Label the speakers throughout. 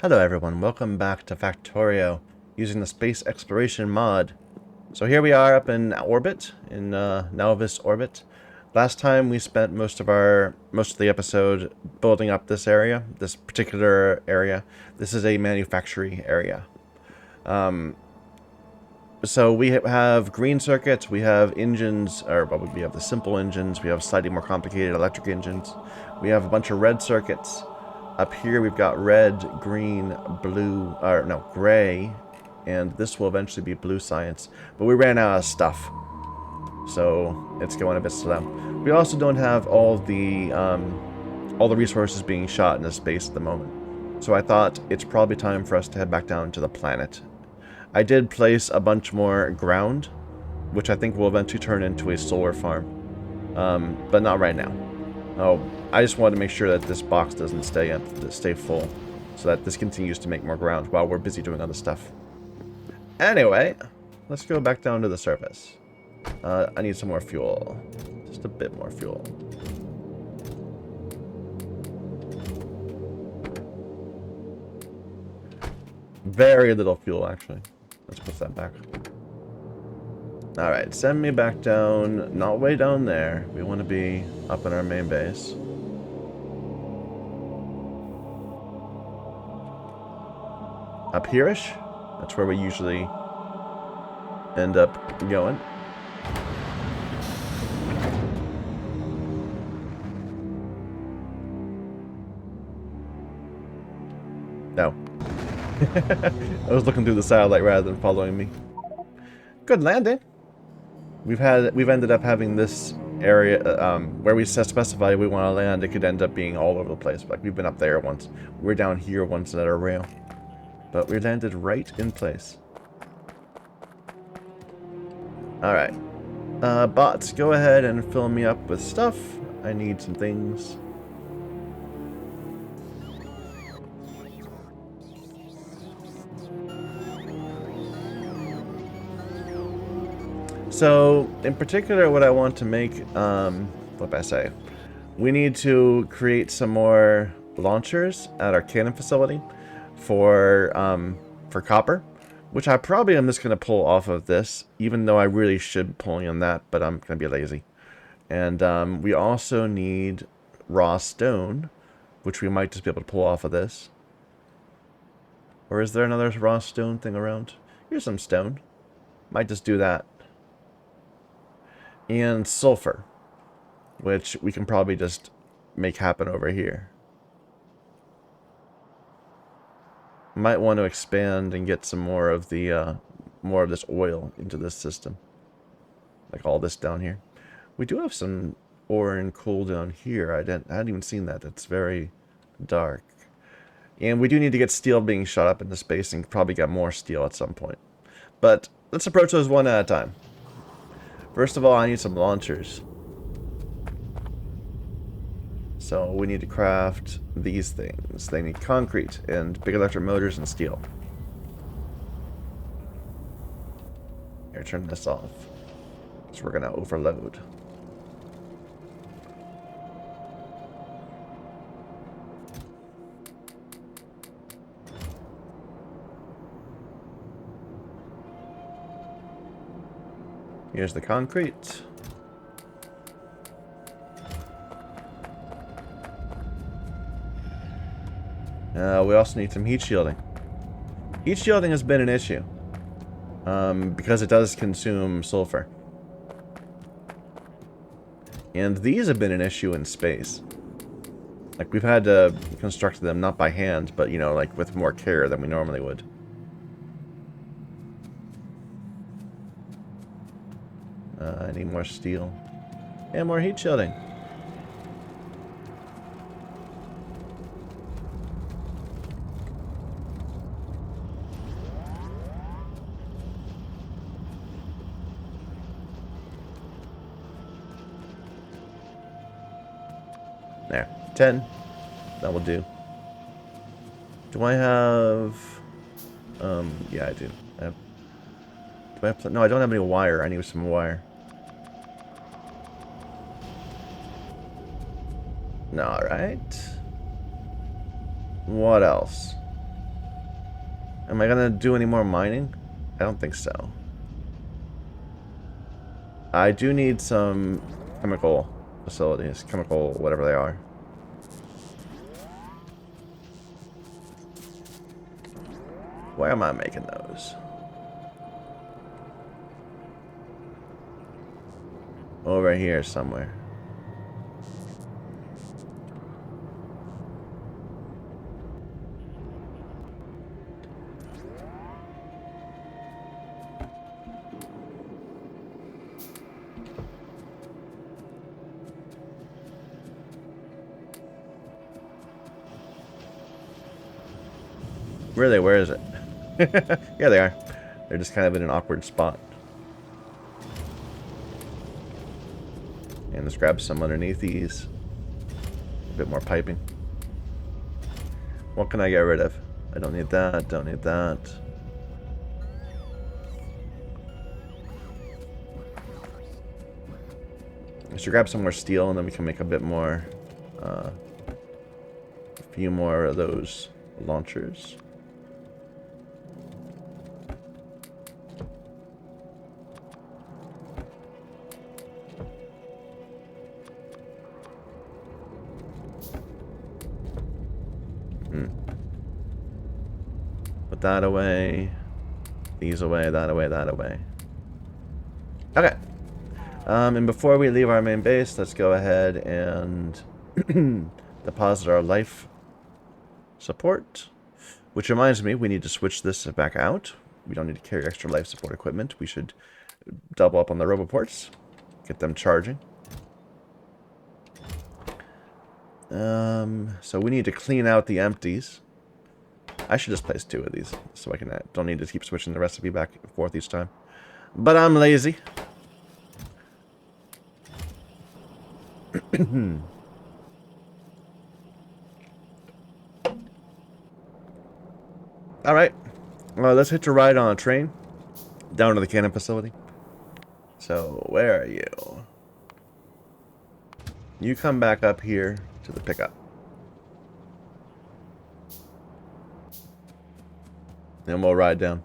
Speaker 1: Hello everyone, welcome back to Factorio using the space exploration mod. So here we are up in orbit, in Nauvis orbit. Last time we spent most of the episode building up this area, this particular area. This is a manufacturing area. So we have green circuits, we have engines, or well, we have the simple engines, we have slightly more complicated electric engines. We have a bunch of red circuits. Up here we've got red, green, blue, or no, gray, and this will eventually be blue science. But we ran out of stuff, so it's going a bit slow. We also don't have all the resources being shot into space at the moment. So I thought it's probably time for us to head back down to the planet. I did place a bunch more ground, which I think will eventually turn into a solar farm, but not right now. Oh, I just wanted to make sure that this box doesn't stay full, so that this continues to make more ground while we're busy doing other stuff. Anyway, let's go back down to the surface. I need some more fuel. Just a bit more fuel. Very little fuel, actually. Let's put that back. Alright, send me back down. Not way down there. We want to be up in our main base. Up here-ish? That's where we usually end up going. No. I was looking through the satellite rather than following me. Good landing. We've ended up having this area where we specify we want to land. It could end up being all over the place. Like we've been up there once. We're down here once at our rail. But we landed right in place. Alright. Bots, go ahead and fill me up with stuff. I need some things. So, in particular, what I want to make, what I say? We need to create some more launchers at our cannon facility for copper, which I probably am just going to pull off of this, even though I really should be pulling on that, but I'm going to be lazy. And we also need raw stone, which we might just be able to pull off of this. Or is there another raw stone thing around? Here's some stone. Might just do that. And sulfur, which we can probably just make happen over here. Might want to expand and get some more of the more of this oil into this system, like all this down here. We do have some ore and coal down here. I hadn't even seen that. It's very dark. And we do need to get steel being shot up into space and probably get more steel at some point. But let's approach those one at a time. First of all, I need some launchers. So we need to craft these things. They need concrete and big electric motors and steel. Here, turn this off. So we're gonna overload. Here's the concrete. We also need some heat shielding. Heat shielding has been an issue. Because it does consume sulfur. And these have been an issue in space. Like, we've had to construct them not by hand, but, you know, like, with more care than we normally would. I need more steel. And more heat shielding. There. 10. That will do. Do I have... yeah, I do. Do I have... No, I don't have any wire. I need some wire. Alright. What else? Am I gonna do any more mining? I don't think so. I do need some chemical facilities, chemical whatever they are. Where am I making those? Over here somewhere. Really, where is it? Yeah, they are. They're just kind of in an awkward spot. And let's grab some underneath these. A bit more piping. What can I get rid of? I don't need that, don't need that. I should grab some more steel and then we can make a bit more, a few more of those launchers. Put that away. These away, that away, that away. Okay. And before we leave our main base, let's go ahead and deposit our life support. Which reminds me, we need to switch this back out. We don't need to carry extra life support equipment. We should double up on the roboports. Get them charging. So we need to clean out the empties. I should just place 2 of these, so I can don't need to keep switching the recipe back and forth each time. But I'm lazy. Alright. Well, let's hitch a ride on a train down to the cannon facility. So, where are you? You come back up here to the pickup. Then we'll ride down.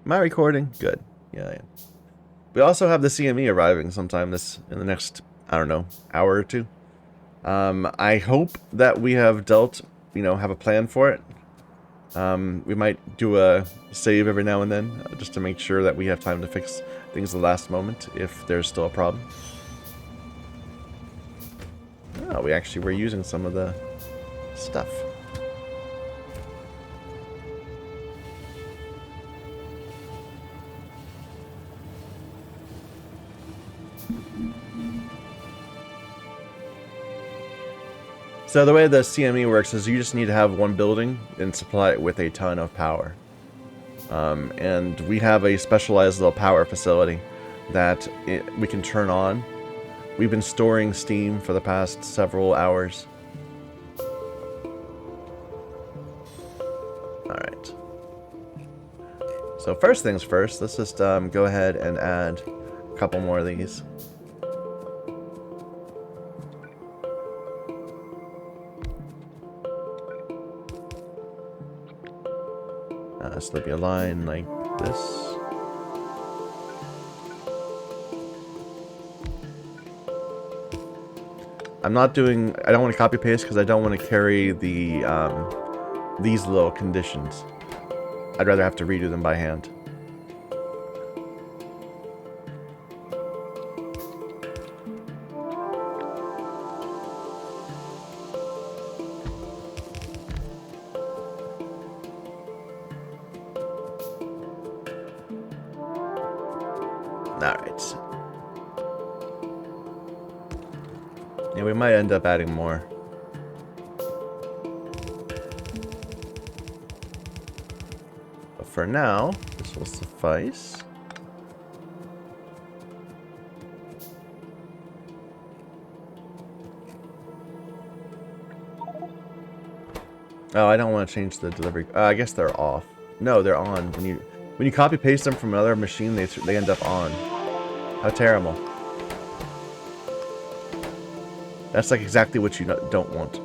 Speaker 1: Am I recording? Good. Yeah, I am. We also have the CME arriving sometime in the next, I don't know, hour or 2. I hope that we have dealt, have a plan for it. We might do a save every now and then, just to make sure that we have time to fix things at the last moment, if there's still a problem. Oh, we actually were using some of the stuff. So the way the CME works is you just need to have one building and supply it with a ton of power. And we have a specialized little power facility that we can turn on. We've been storing steam for the past several hours. Alright. So first things first, let's just go ahead and add a couple more of these. So there'll be a line like this. I don't want to copy paste because I don't want to carry the these little conditions. I'd rather have to redo them by hand. Alright. Yeah, we might end up adding more. But for now, this will suffice. Oh, I don't want to change the delivery. I guess they're off. No, they're on. When you copy paste them from another machine, they end up on. How terrible. That's like exactly what you don't want.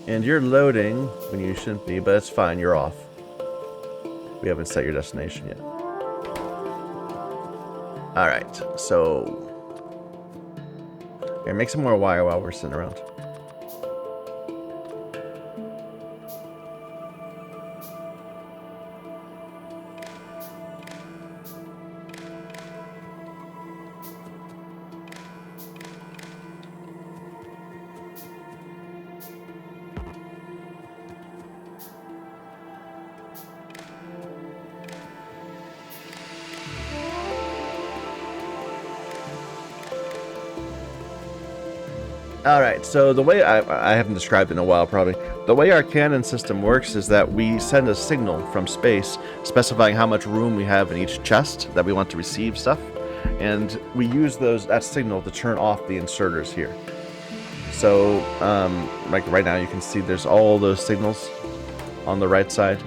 Speaker 1: And you're loading when you shouldn't be, but it's fine, you're off. We haven't set your destination yet. Alright, so... Here, make some more wire while we're sitting around. Alright, so the way I haven't described it in a while probably. The way our cannon system works is that we send a signal from space specifying how much room we have in each chest that we want to receive stuff. And we use that signal to turn off the inserters here. So, like right now you can see there's all those signals on the right side.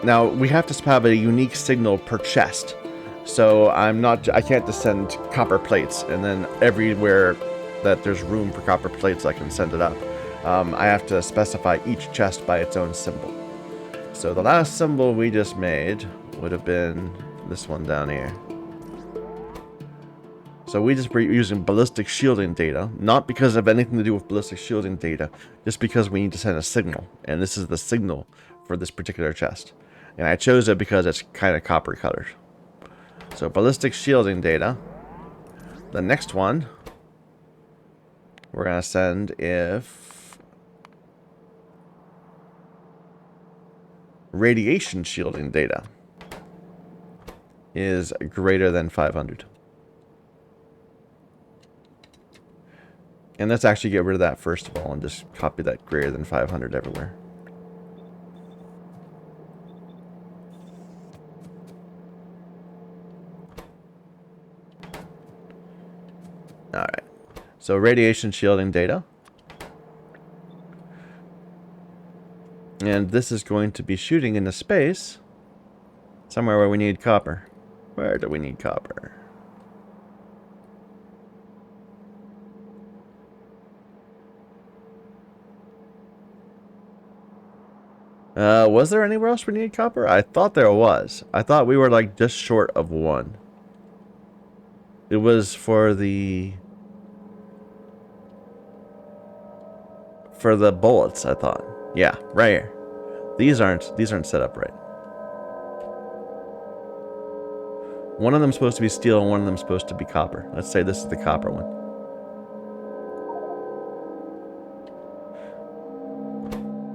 Speaker 1: Now, we have to have a unique signal per chest. So I can't just send copper plates and then everywhere that there's room for copper plates I can send it up. I have to specify each chest by its own symbol. So the last symbol we just made would have been this one down here. So we just were using ballistic shielding data, not because of anything to do with ballistic shielding data, just because we need to send a signal, and this is the signal for this particular chest. And I chose it because it's kind of copper colored. So ballistic shielding data. The next one we're going to send if radiation shielding data is greater than 500. And let's actually get rid of that first of all and just copy that greater than 500 everywhere. Alright. So radiation shielding data. And this is going to be shooting into space somewhere where we need copper. Where do we need copper? Was there anywhere else we needed copper? I thought there was. I thought we were like just short of one. It was for the bullets, I thought. Yeah, right here. These aren't set up right. One of them's supposed to be steel and one of them's supposed to be copper. Let's say this is the copper one.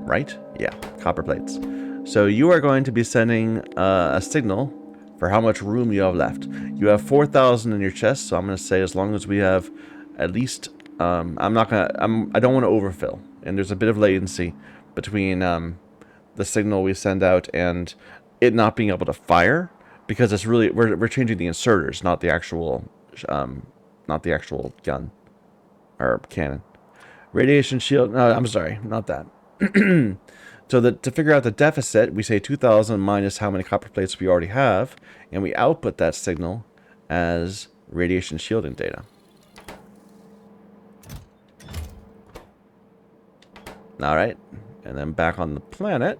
Speaker 1: Right? Yeah, copper plates. So you are going to be sending a signal for how much room you have left. You have 4,000 in your chest, so I'm going to say as long as we have at least... I don't want to overfill. And there's a bit of latency between the signal we send out and it not being able to fire, because it's really we're changing the inserters, not the actual gun or cannon. Radiation shield. No, I'm sorry, not that. So to figure out the deficit, we say 2,000 minus how many copper plates we already have, and we output that signal as radiation shielding data. Alright, and then back on the planet,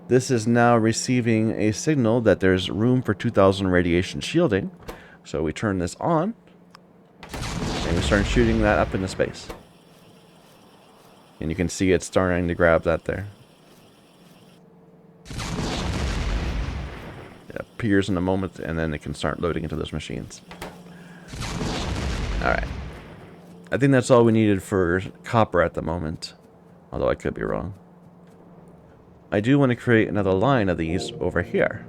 Speaker 1: this is now receiving a signal that there's room for 2,000 radiation shielding. So we turn this on, and we start shooting that up into space. And you can see it starting to grab that there. It appears in a moment, and then it can start loading into those machines. Alright. I think that's all we needed for copper at the moment, although I could be wrong. I do want to create another line of these over here.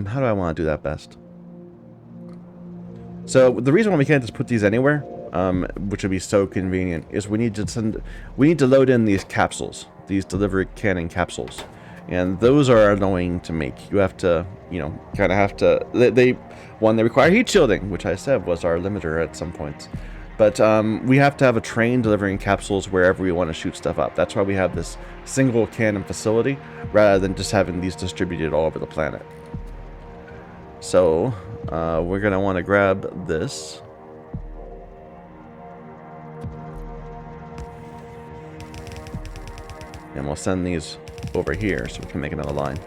Speaker 1: How do I want to do that best? So the reason why we can't just put these anywhere, which would be so convenient, is we need to load in these capsules, these delivery cannon capsules, and those are annoying to make. You have to, kind of have to. They require heat shielding, which I said was our limiter at some point. But we have to have a train delivering capsules wherever we want to shoot stuff up. That's why we have this single cannon facility, rather than just having these distributed all over the planet. So, we're going to want to grab this. And we'll send these over here so we can make another line.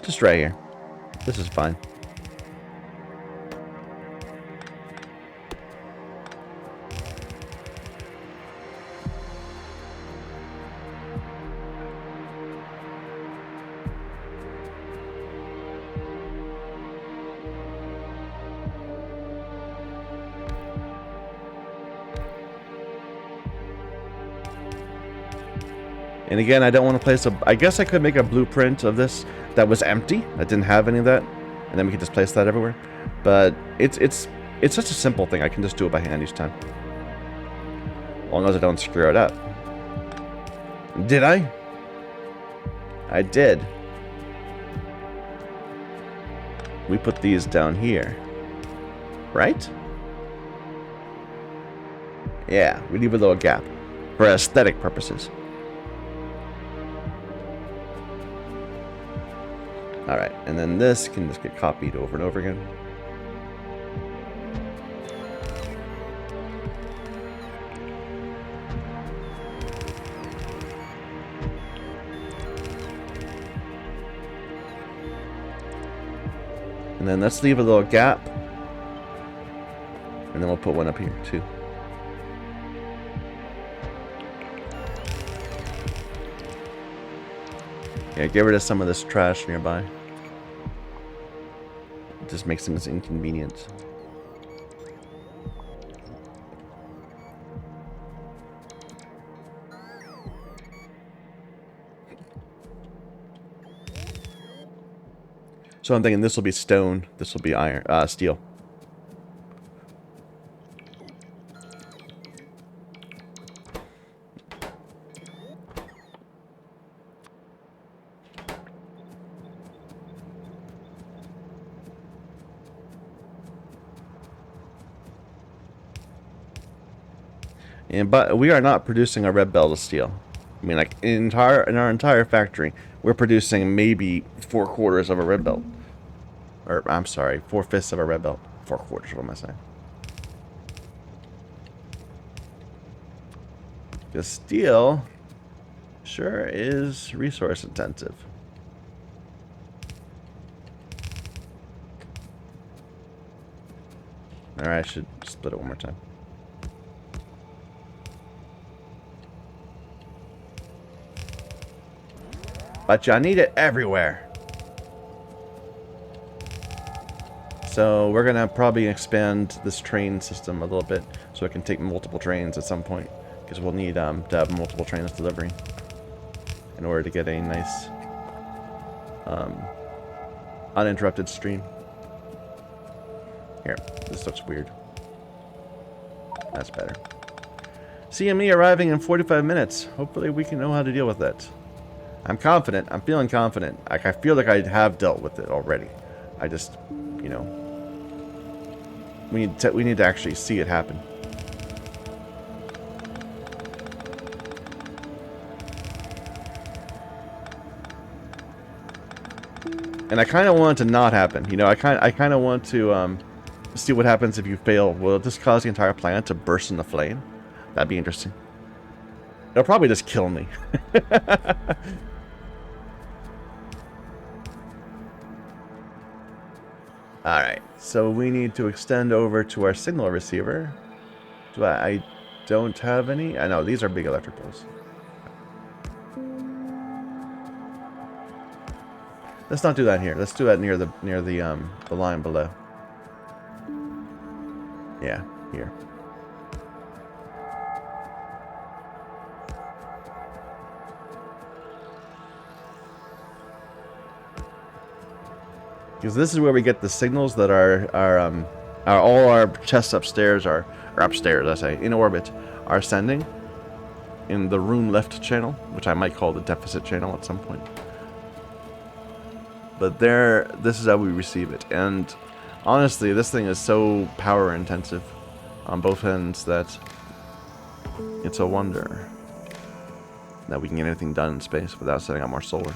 Speaker 1: Just right here. This is fine. And again, I don't want to place a... I guess I could make a blueprint of this that was empty, that didn't have any of that, and then we could just place that everywhere. But it's such a simple thing, I can just do it by hand each time. As long as I don't screw it up. Did I? I did. We put these down here. Right? Yeah, we leave a little gap for aesthetic purposes. Alright, and then this can just get copied over and over again. And then let's leave a little gap. And then we'll put one up here too. Yeah, get rid of some of this trash nearby. It just makes things inconvenient. So I'm thinking this will be stone, this will be iron, steel. And but we are not producing a red belt of steel. I mean, like in our entire factory, we're producing maybe 4/4 of a red belt. Or I'm sorry, 4/5 of a red belt. 4/4. What am I saying? Because steel sure is resource intensive. Alright, I should split it one more time. But you need it everywhere. So we're gonna probably expand this train system a little bit so it can take multiple trains at some point, because we'll need to have multiple trains delivering in order to get a nice uninterrupted stream. Here, this looks weird. That's better. CME arriving in 45 minutes. Hopefully we can know how to deal with that. I'm confident. I'm feeling confident. Like, I feel like I have dealt with it already. I just, you know, we need to actually see it happen. And I kind of want it to not happen. You know, I kind of want to see what happens if you fail. Will it just cause the entire planet to burst into flame? That'd be interesting. It'll probably just kill me. Alright, so we need to extend over to our signal receiver. I don't have any? I know, these are big electric poles. Let's not do that here. Let's do that near the line below. Yeah, here. Because this is where we get the signals that all our chests upstairs are upstairs, I say, in orbit, are sending. in the room left channel, which I might call the deficit channel at some point. But there, this is how we receive it. And honestly, this thing is so power intensive on both ends that it's a wonder that we can get anything done in space without setting up more solar.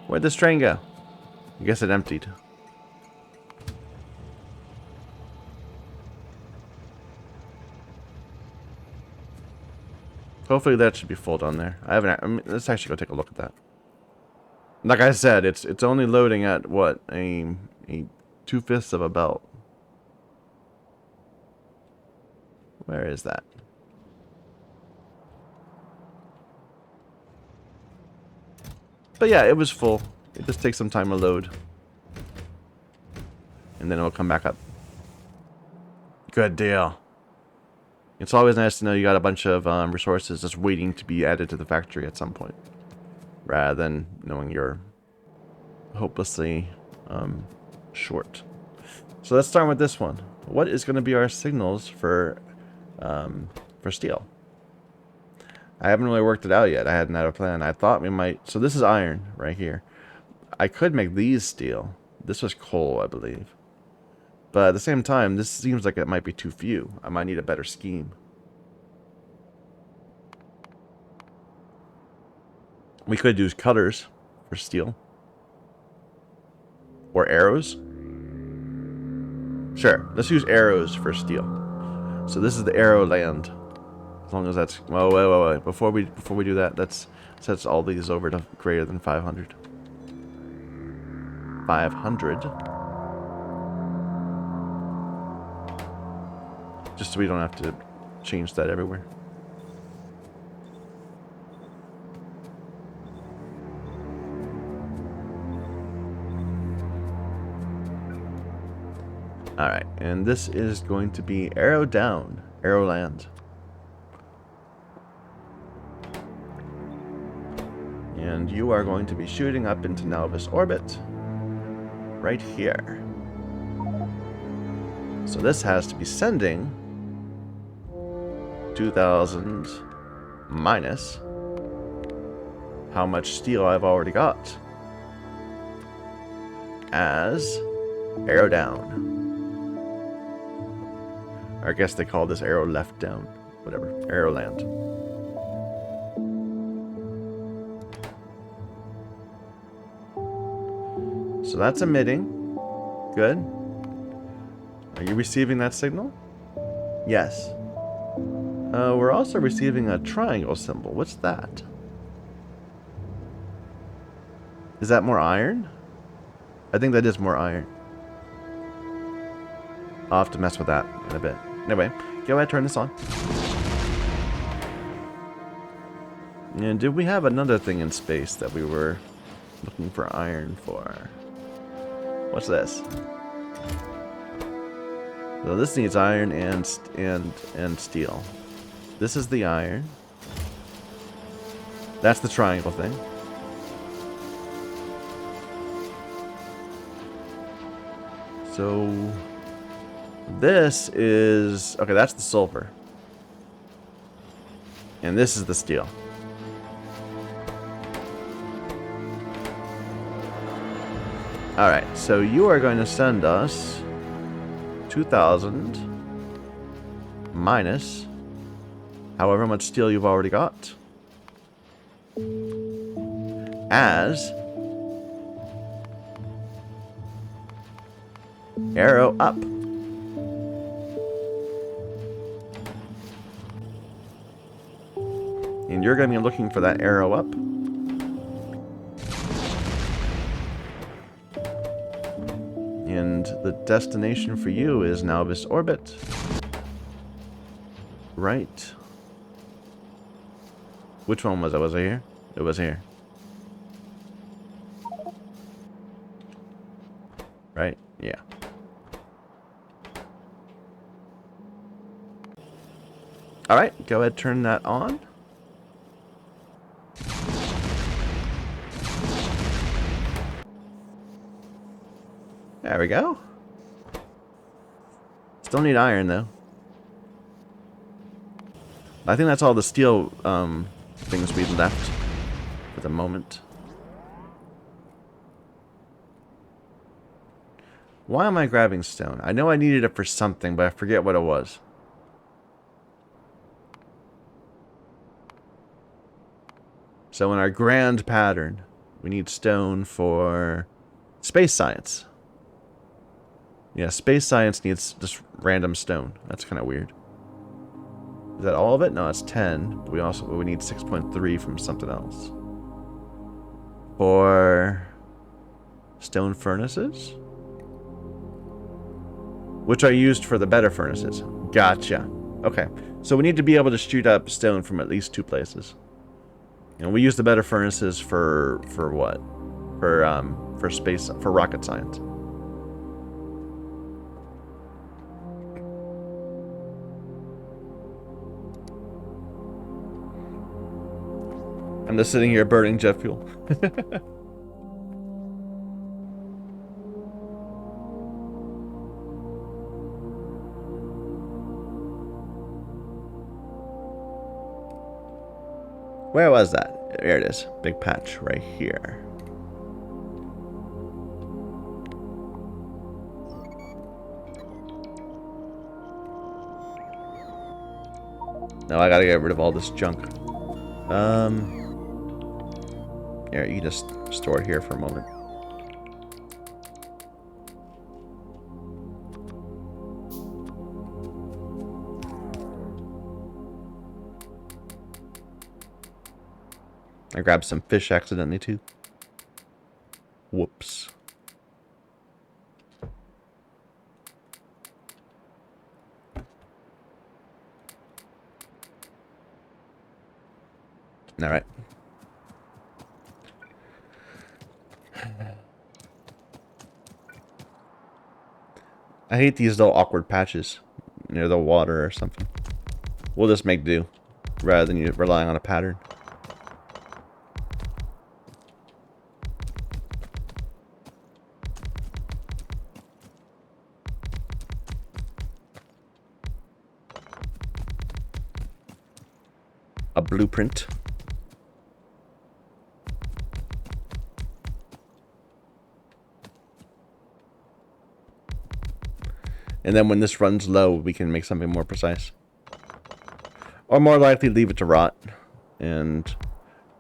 Speaker 1: Where'd this train go? I guess it emptied. Hopefully that should be full down there. I mean, let's actually go take a look at that. Like I said, it's only loading at what, a 2/5 of a belt. Where is that? But yeah, it was full. It just takes some time to load. And then it'll come back up. Good deal. It's always nice to know you got a bunch of resources just waiting to be added to the factory at some point. Rather than knowing you're hopelessly short. So let's start with this one. What is going to be our signals for steel? I haven't really worked it out yet. I hadn't had a plan. I thought we might... So this is iron right here. I could make these steel. This was coal, I believe. But at the same time, this seems like it might be too few. I might need a better scheme. We could use cutters for steel. Or arrows. Sure, let's use arrows for steel. So this is the arrow land. As long as that's... Well, wait. Before we do that, let's set all these over to greater than 500. 500. Just so we don't have to change that everywhere. Alright, and this is going to be arrow down, arrow land. And you are going to be shooting up into Nauvis orbit. Right here. So this has to be sending 2,000 minus how much steel I've already got as arrow down. Or I guess they call this arrow left down. Whatever. Arrow land. So that's emitting. Good. Are you receiving that signal? Yes. We're also receiving a triangle symbol. What's that? Is that more iron? I think that is more iron. I'll have to mess with that in a bit. Anyway, go ahead, turn this on. And did we have another thing in space that we were looking for iron for? What's this? So this needs iron and steel. This is the iron. That's the triangle thing. So this is... Okay, that's the sulfur. And this is the steel. Alright, so you are going to send us 2,000 minus however much steel you've already got as arrow up. And you're going to be looking for that arrow up. And the destination for you is now this orbit. Right. Which one was it? Was it here? It was here. Right? Yeah. Alright, go ahead, turn that on. There we go. Still need iron, though. I think that's all the steel things we left for the moment. Why am I grabbing stone? I know I needed it for something, but I forget what it was. So in our grand pattern, we need stone for space science. Yeah, space science needs just random stone. That's kind of weird. Is that all of it? No, it's 10. But we need 6.3 from something else. For stone furnaces? Which are used for the better furnaces. Gotcha. Okay. So we need to be able to shoot up stone from at least 2 places. And we use the better furnaces for what? For space, for rocket science. I'm just sitting here burning jet fuel. Where was that? There it is. Big patch right here. Now I gotta get rid of all this junk. Here, you just store it here for a moment. I grabbed some fish accidentally too. Whoops. All right. I hate these little awkward patches near the water or something. We'll just make do rather than you relying on a pattern. A blueprint. And then when this runs low, we can make something more precise. Or more likely leave it to rot and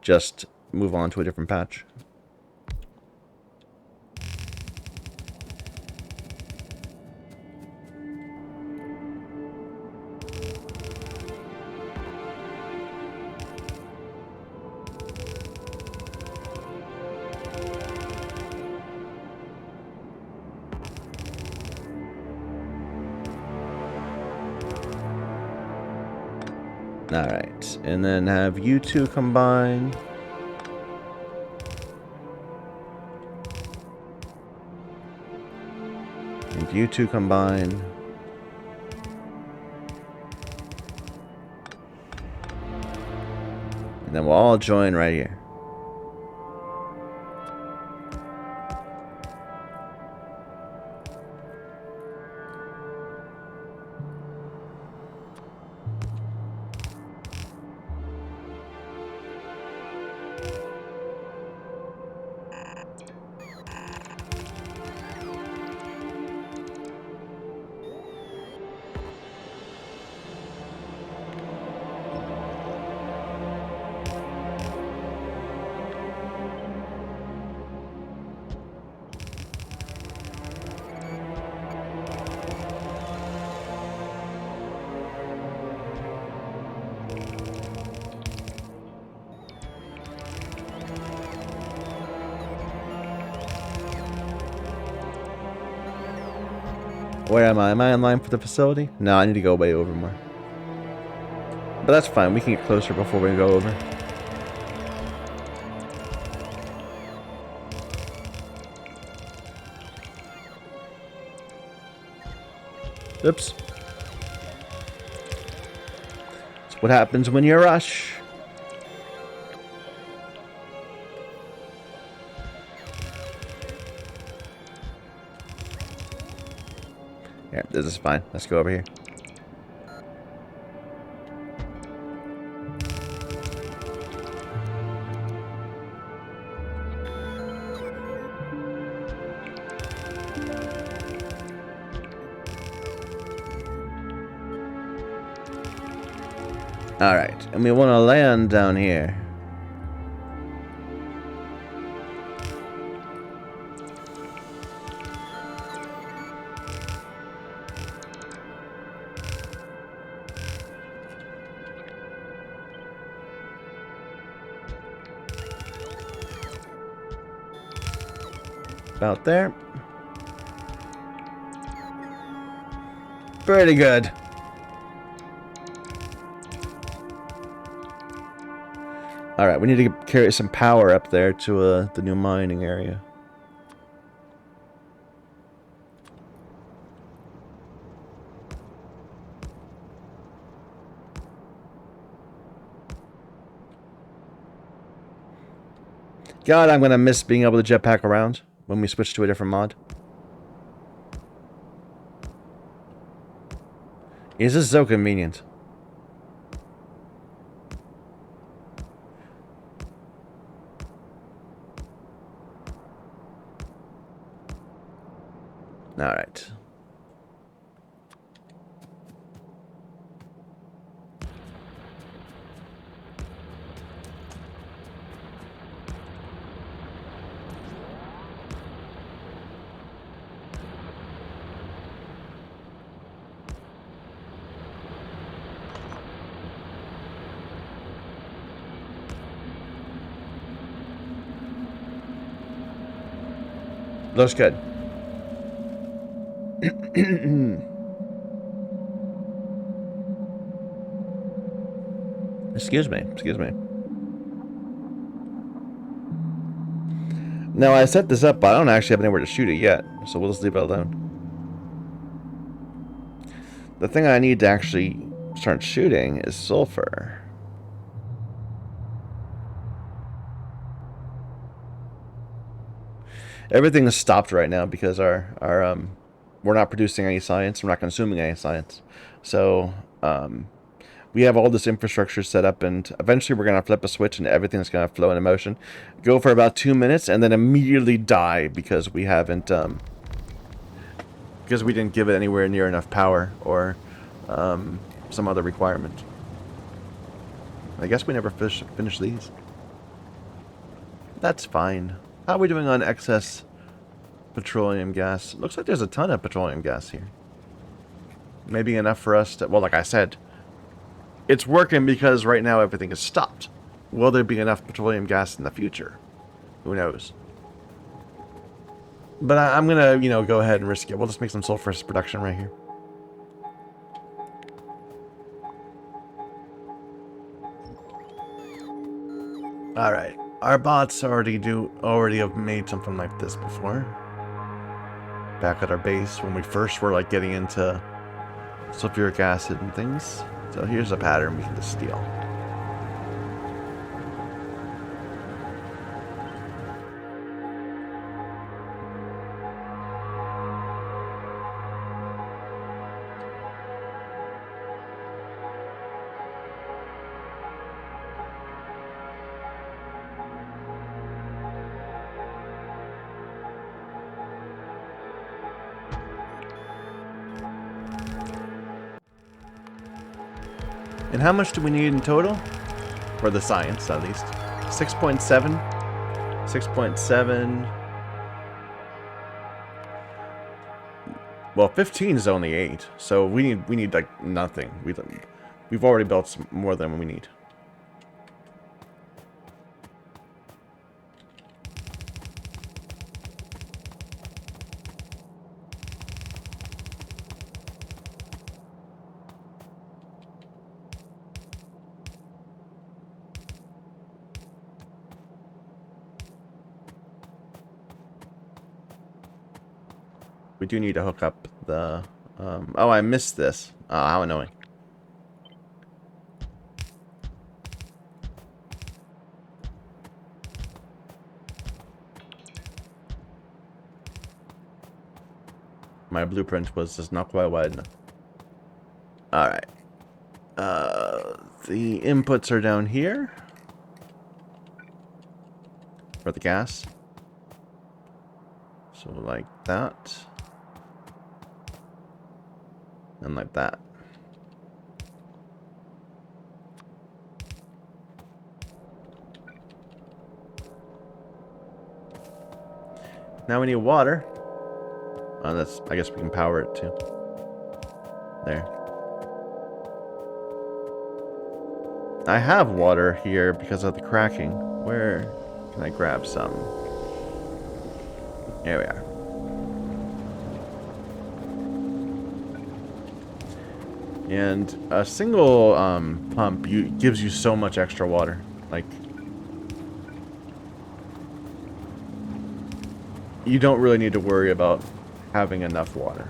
Speaker 1: just move on to a different patch. Alright, and then have you two combine. And you two combine. And then we'll all join right here. Where am I? Am I in line for the facility? No, I need to go way over more. But that's fine. We can get closer before we go over. Oops. That's what happens when you rush. Yeah, this is fine. Let's go over here. Alright, and we want to land down here. About there. Pretty good. Alright, we need to carry some power up there to the new mining area. God, I'm gonna miss being able to jetpack around when we switch to a different mod. This is so convenient. Alright. Looks good. Excuse me. Excuse me. Now, I set this up, but I don't actually have anywhere to shoot it yet, so we'll just leave it alone. The thing I need to actually start shooting is sulfur. Everything is stopped right now because we're not producing any science. We're not consuming any science. So we have all this infrastructure set up, and eventually we're gonna flip a switch and everything's gonna flow into motion. Go for about 2 minutes and then immediately die because we haven't because we didn't give it anywhere near enough power or some other requirement. I guess we never finished these. That's fine. How are we doing on excess petroleum gas? Looks like there's a ton of petroleum gas here. Maybe enough for us to... Well, like I said, it's working because right now everything is stopped. Will there be enough petroleum gas in the future? Who knows? But I'm going to, go ahead and risk it. We'll just make some sulfurous production right here. Alright. Our bots already have made something like this before. Back at our base when we first were like getting into sulfuric acid and things. So here's a pattern we can just steal. And how much do we need in total? For the science, at least. 6.7. 6.7. Well, 15 is only 8, so we need like nothing. We've already built more than we need. we do need to hook up the... oh, I missed this. Oh, how annoying. My blueprint was just not quite wide enough. Alright. The inputs are down here. For the gas. So like that. And like that. Now we need water. That's, I guess we can power it too. There. I have water here because of the cracking. Where can I grab some? Here we are. And a single pump gives you so much extra water. Like, you don't really need to worry about having enough water.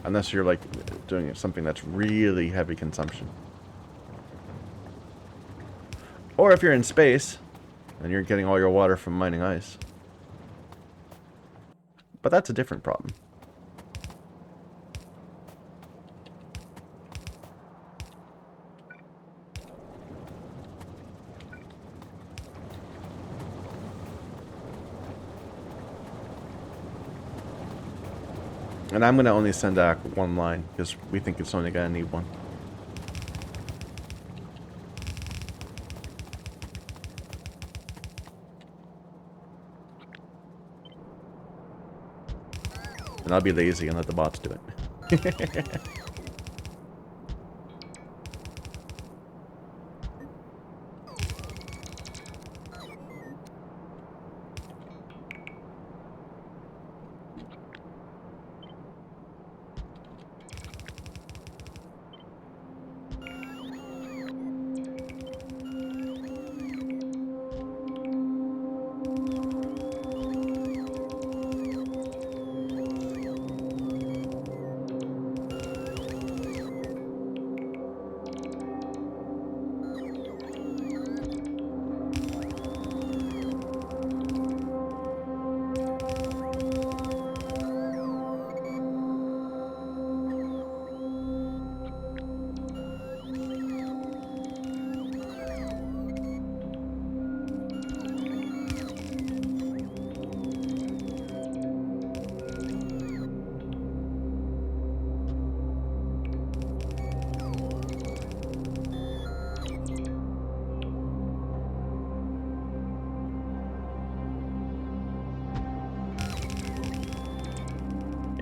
Speaker 1: Unless you're like doing something that's really heavy consumption. Or if you're in space, and you're getting all your water from mining ice. But that's a different problem. And I'm going to only send out one line, because we think it's only going to need one. And I'll be lazy and let the bots do it.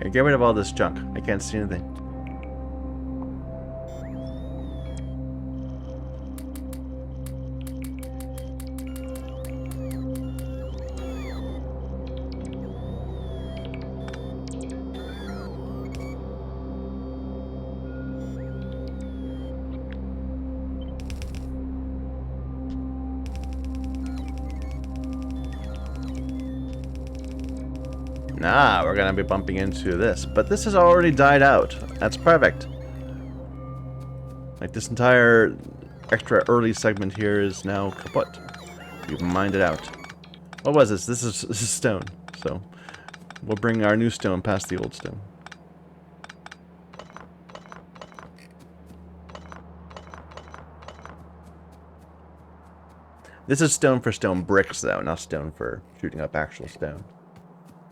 Speaker 1: Yeah, get rid of all this junk. I can't see anything. Nah, we're gonna be bumping into this. But this has already died out. That's perfect. Like, this entire extra early segment here is now kaput. We've mined it out. What was this? This is stone. So, we'll bring our new stone past the old stone. This is stone for stone bricks, though, not stone for shooting up actual stone.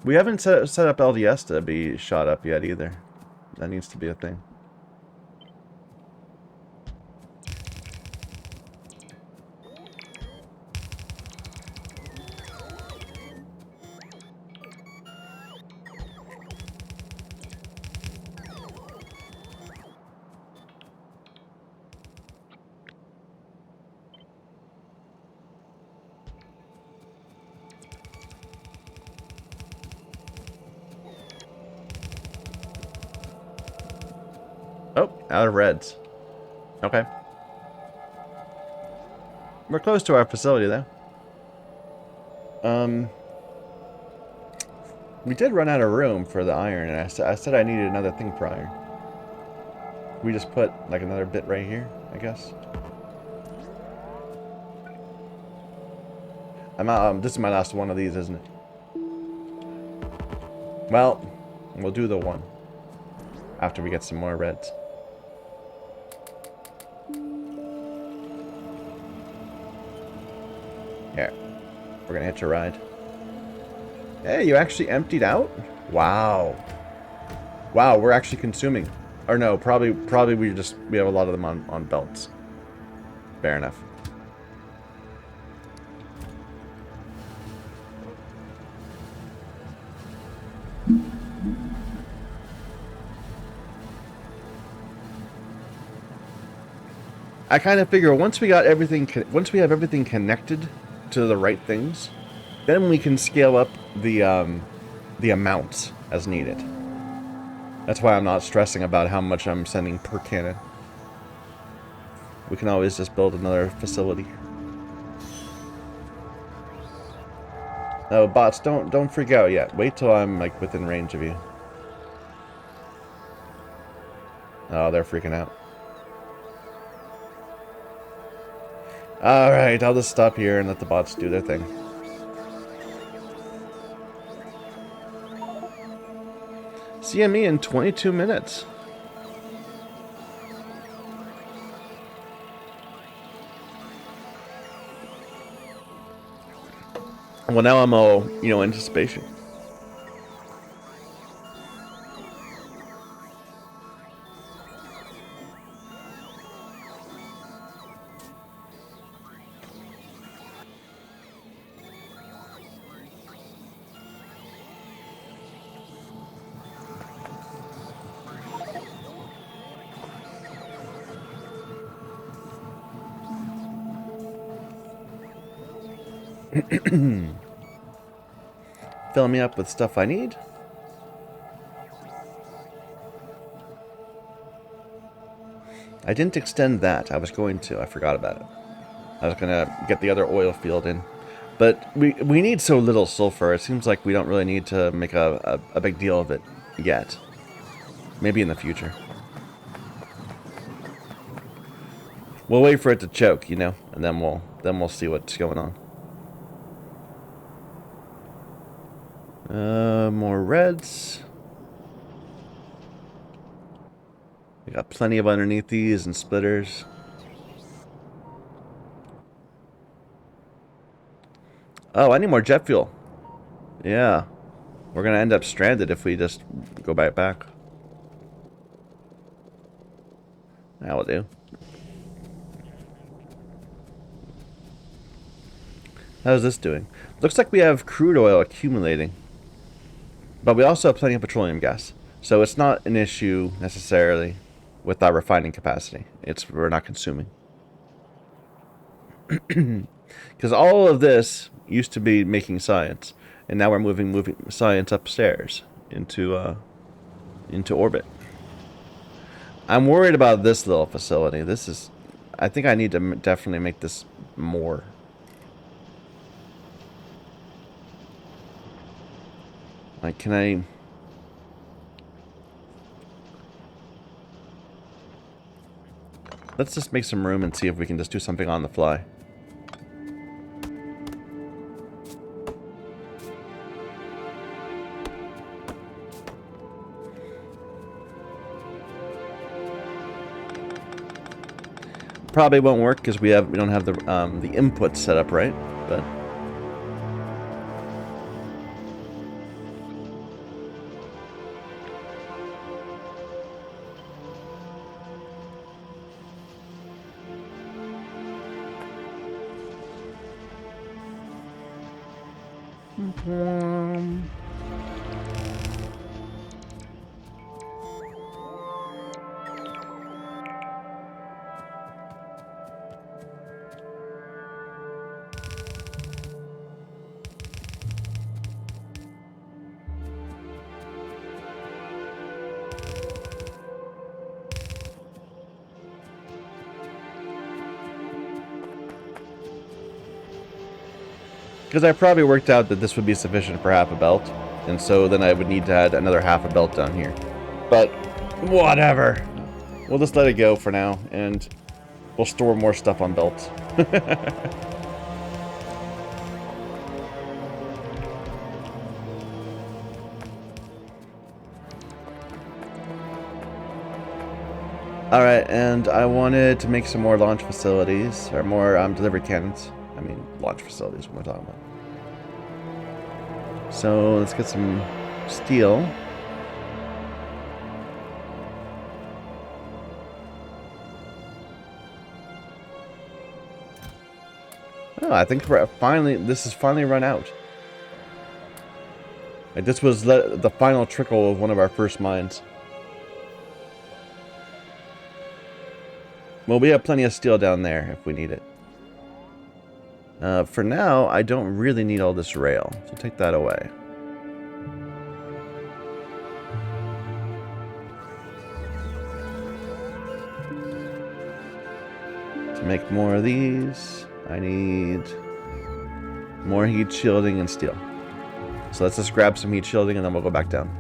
Speaker 1: We haven't set up LDS to be shot up yet, either. That needs to be a thing. Oh, out of reds. Okay. We're close to our facility, though. We did run out of room for the iron, and I said I needed another thing for iron. We just put like another bit right here, I guess. I'm out, this is my last one of these, isn't it? Well, we'll do the one after we get some more reds. Here, we're gonna hitch a ride. Hey, you actually emptied out? Wow. Wow, we're actually consuming. Or no, probably we have a lot of them on belts. Fair enough. I kind of figure once we have everything connected to the right things, then we can scale up the amounts as needed. That's why I'm not stressing about how much I'm sending per cannon. We can always just build another facility. No, bots, don't freak out yet. Wait till I'm like within range of you. Oh, they're freaking out. Alright, I'll just stop here and let the bots do their thing. CME in 22 minutes. Well, now I'm all, anticipation. Fill me up with stuff I need. I didn't extend that. I was going to. I forgot about it. I was going to get the other oil field in. But we need so little sulfur. It seems like we don't really need to make a big deal of it yet. Maybe in the future. We'll wait for it to choke, and then we'll see what's going on. More reds. We got plenty of underneath these and splitters. Oh, I need more jet fuel. Yeah. We're gonna end up stranded if we just go back. That'll do. How's this doing? Looks like we have crude oil accumulating. But we also have plenty of petroleum gas. So it's not an issue necessarily with our refining capacity. We're not consuming. Because all of this used to be making science. And now we're moving science upstairs into orbit. I'm worried about this little facility. I think I need to definitely make this more. Like, can I... Let's just make some room and see if we can just do something on the fly. Probably won't work because we don't have the inputs set up right, but... Because I probably worked out that this would be sufficient for half a belt. And so then I would need to add another half a belt down here. But whatever. We'll just let it go for now, and we'll store more stuff on belts. Alright, and I wanted to make some more launch facilities, or more delivery cannons. I mean, launch facilities, what we're talking about. So, let's get some steel. Oh, I think this is finally run out. Like, this was the final trickle of one of our first mines. Well, we have plenty of steel down there if we need it. For now, I don't really need all this rail, so take that away. To make more of these, I need more heat shielding and steel. So let's just grab some heat shielding and then we'll go back down.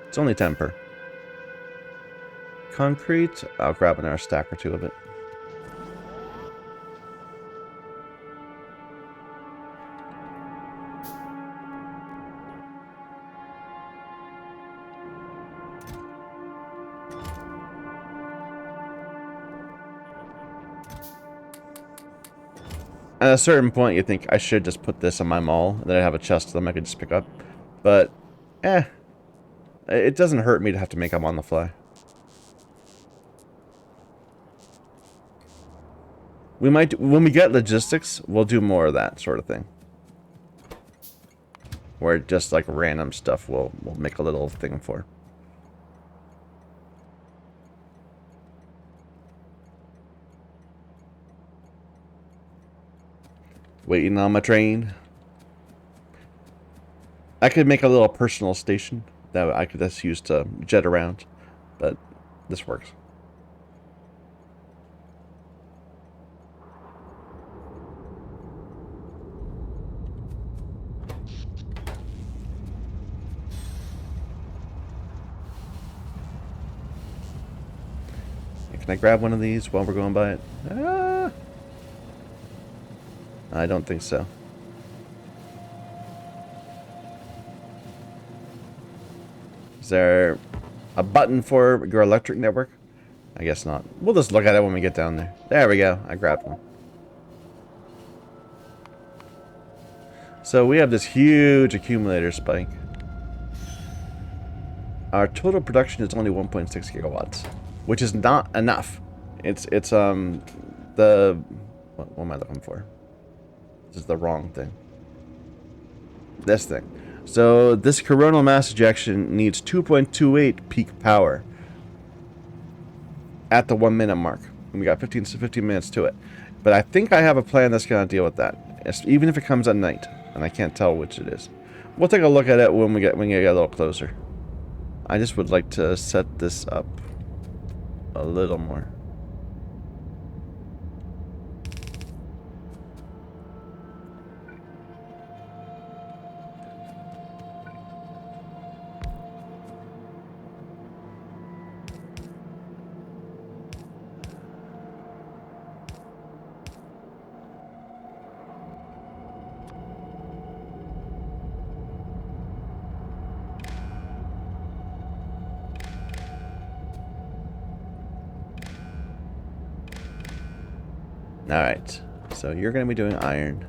Speaker 1: It's only 10 per. Concrete, I'll grab another stack or two of it. At a certain point, you think I should just put this in my mall, and then I have a chest of them I could just pick up. But, it doesn't hurt me to have to make them on the fly. We might, when we get logistics, we'll do more of that sort of thing. Where just like random stuff we'll make a little thing for. Waiting on my train. I could make a little personal station that I could just use to jet around, but this works. Can I grab one of these while we're going by it? Ah, I don't think so. Is there a button for your electric network? I guess not. We'll just look at it when we get down there. There we go. I grabbed one. So we have this huge accumulator spike. Our total production is only 1.6 gigawatts, which is not enough. It's the what am I looking for? This is the wrong thing. This thing. So this coronal mass ejection needs 2.28 peak power at the 1 minute mark. And we got 15 minutes to it. But I think I have a plan that's going to deal with that, even if it comes at night, and I can't tell which it is. We'll take a look at it when we get a little closer. I just would like to set this up a little more. Alright, so you're going to be doing iron.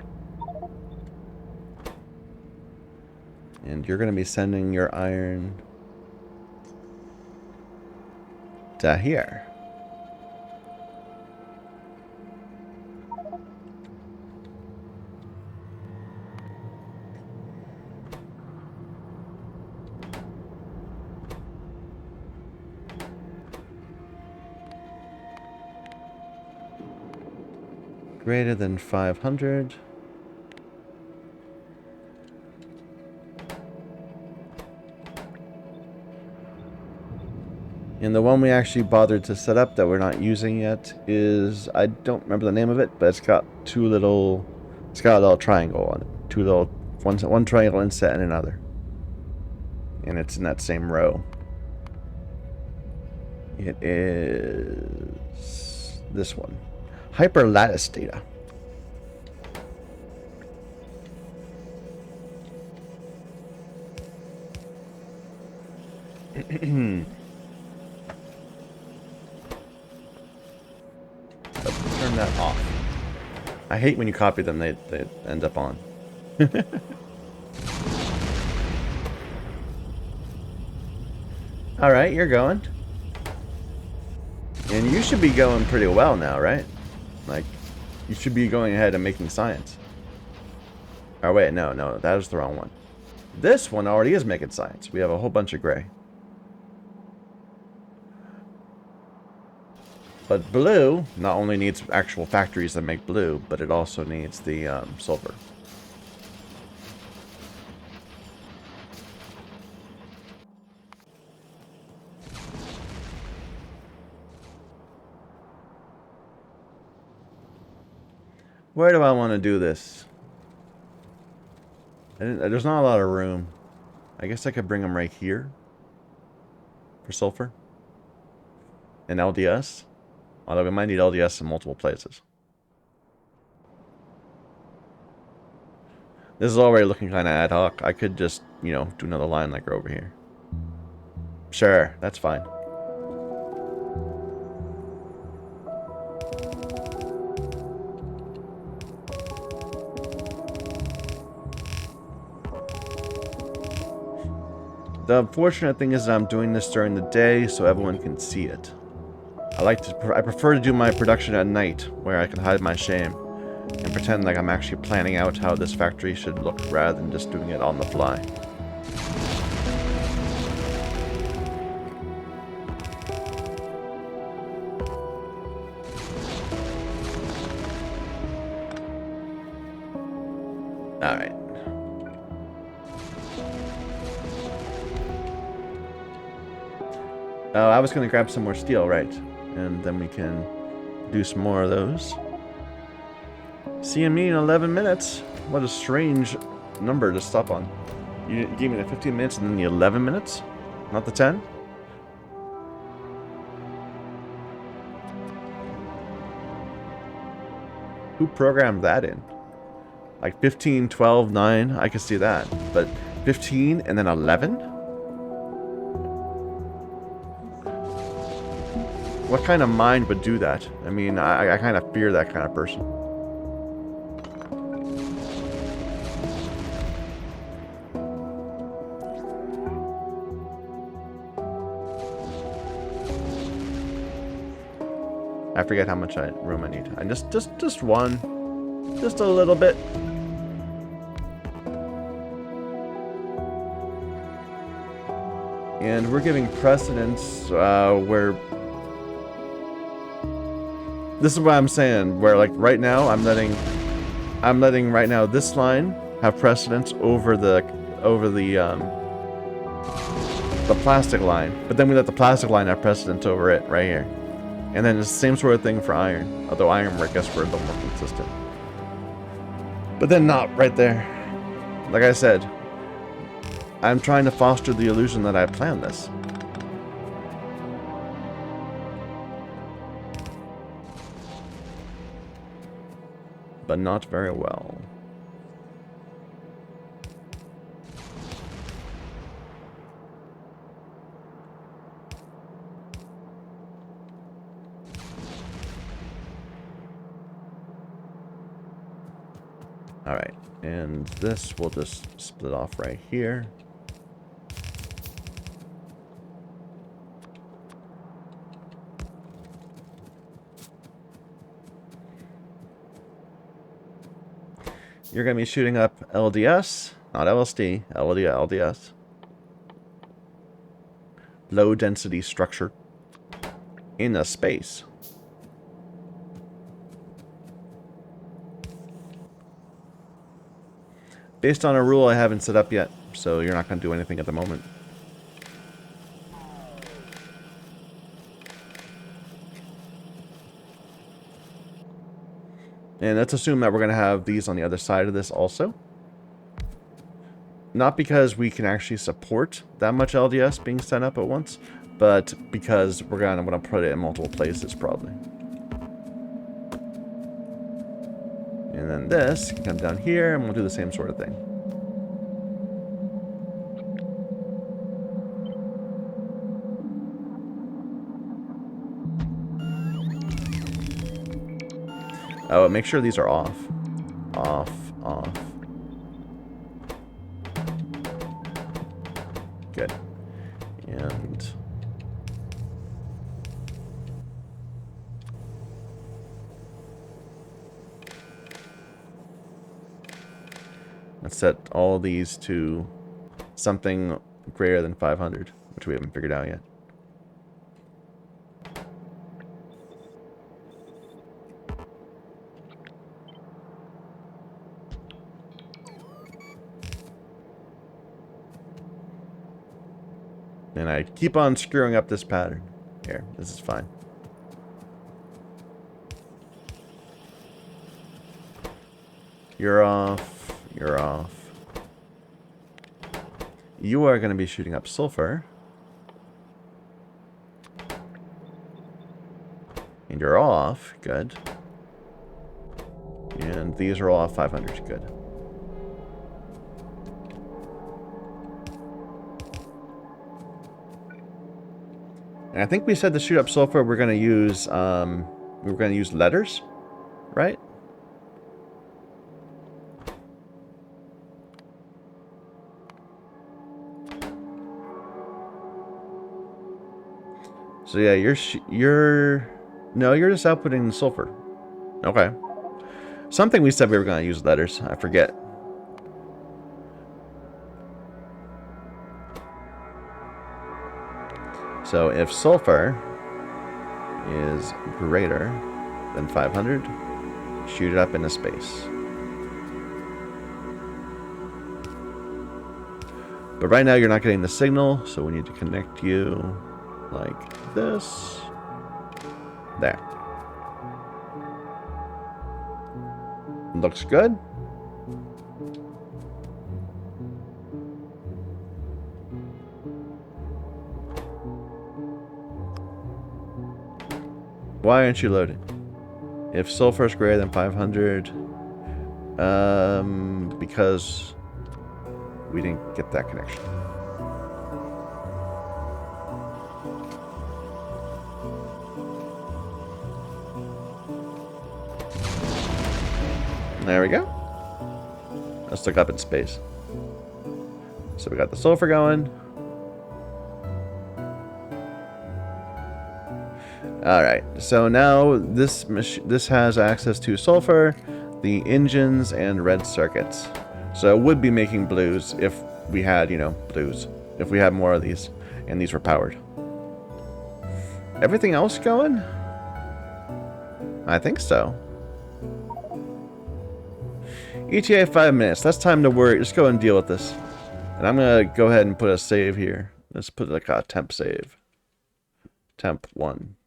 Speaker 1: And you're going to be sending your iron to here. Greater than 500. And the one we actually bothered to set up that we're not using yet is, I don't remember the name of it, but it's got it's got a little triangle on it. Two little, one triangle inset and another. And it's in that same row. It is this one. Hyperlattice data. Turn that off. I hate when you copy them, they end up on. Alright, you're going. And you should be going pretty well now, right? Like, you should be going ahead and making science. Oh wait, no, that is the wrong one. This one already is making science. We have a whole bunch of gray. But blue not only needs actual factories that make blue, but it also needs the silver. Where do I want to do this? There's not a lot of room. I guess I could bring them right here for sulfur and LDS. Although we might need LDS in multiple places. This is already looking kind of ad hoc. I could just, you know, do another line like over here. Sure, that's fine. The unfortunate thing is that I'm doing this during the day so everyone can see it. I prefer to do my production at night, where I can hide my shame and pretend like I'm actually planning out how this factory should look rather than just doing it on the fly. Alright. Oh, I was going to grab some more steel, right? And then we can do some more of those. CME in 11 minutes. What a strange number to stop on. You gave me the 15 minutes and then the 11 minutes? Not the 10? Who programmed that in? Like 15, 12, 9, I could see that. But 15 and then 11? What kind of mind would do that? I mean, I kind of fear that kind of person. I forget how much room I need. I just one. Just a little bit. And we're giving precedence where... This is what I'm saying, where like right now I'm letting right now this line have precedence over the plastic line, but then we let the plastic line have precedence over it right here. And then it's the same sort of thing for iron, although iron, I guess, we're a little more consistent. But then not right there. Like I said, I'm trying to foster the illusion that I planned this. But not very well. Alright, and this we'll just split off right here. You're going to be shooting up LDS, not LSD, LDS. Low density structure in a space. Based on a rule I haven't set up yet, so you're not going to do anything at the moment. And let's assume that we're going to have these on the other side of this also. Not because we can actually support that much LDS being sent up at once, but because we're going to want to put it in multiple places probably. And then this can come down here, and we'll do the same sort of thing. Oh, make sure these are off. Off, off. Good. And let's set all these to something greater than 500, which we haven't figured out yet. And I keep on screwing up this pattern. Here, this is fine. You're off. You're off. You are going to be shooting up sulfur. And you're off. Good. And these are all off 500. Good. And I think we said to shoot up sulfur, we're going to use letters, right? So yeah, you're just outputting the sulfur. Okay. Something we said we were going to use letters. I forget. So if sulfur is greater than 500, shoot it up into space. But right now you're not getting the signal, so we need to connect you like this. There. Looks good. Why aren't you loading? If sulfur is greater than 500, because we didn't get that connection. There we go. Let's look up in space. So we got the sulfur going. Alright, so now this has access to sulfur, the engines, and red circuits. So it would be making blues if we had, blues. If we had more of these, and these were powered. Everything else going? I think so. ETA 5 minutes. That's time to worry. Just go and deal with this. And I'm going to go ahead and put a save here. Let's put like a temp save. Temp 1.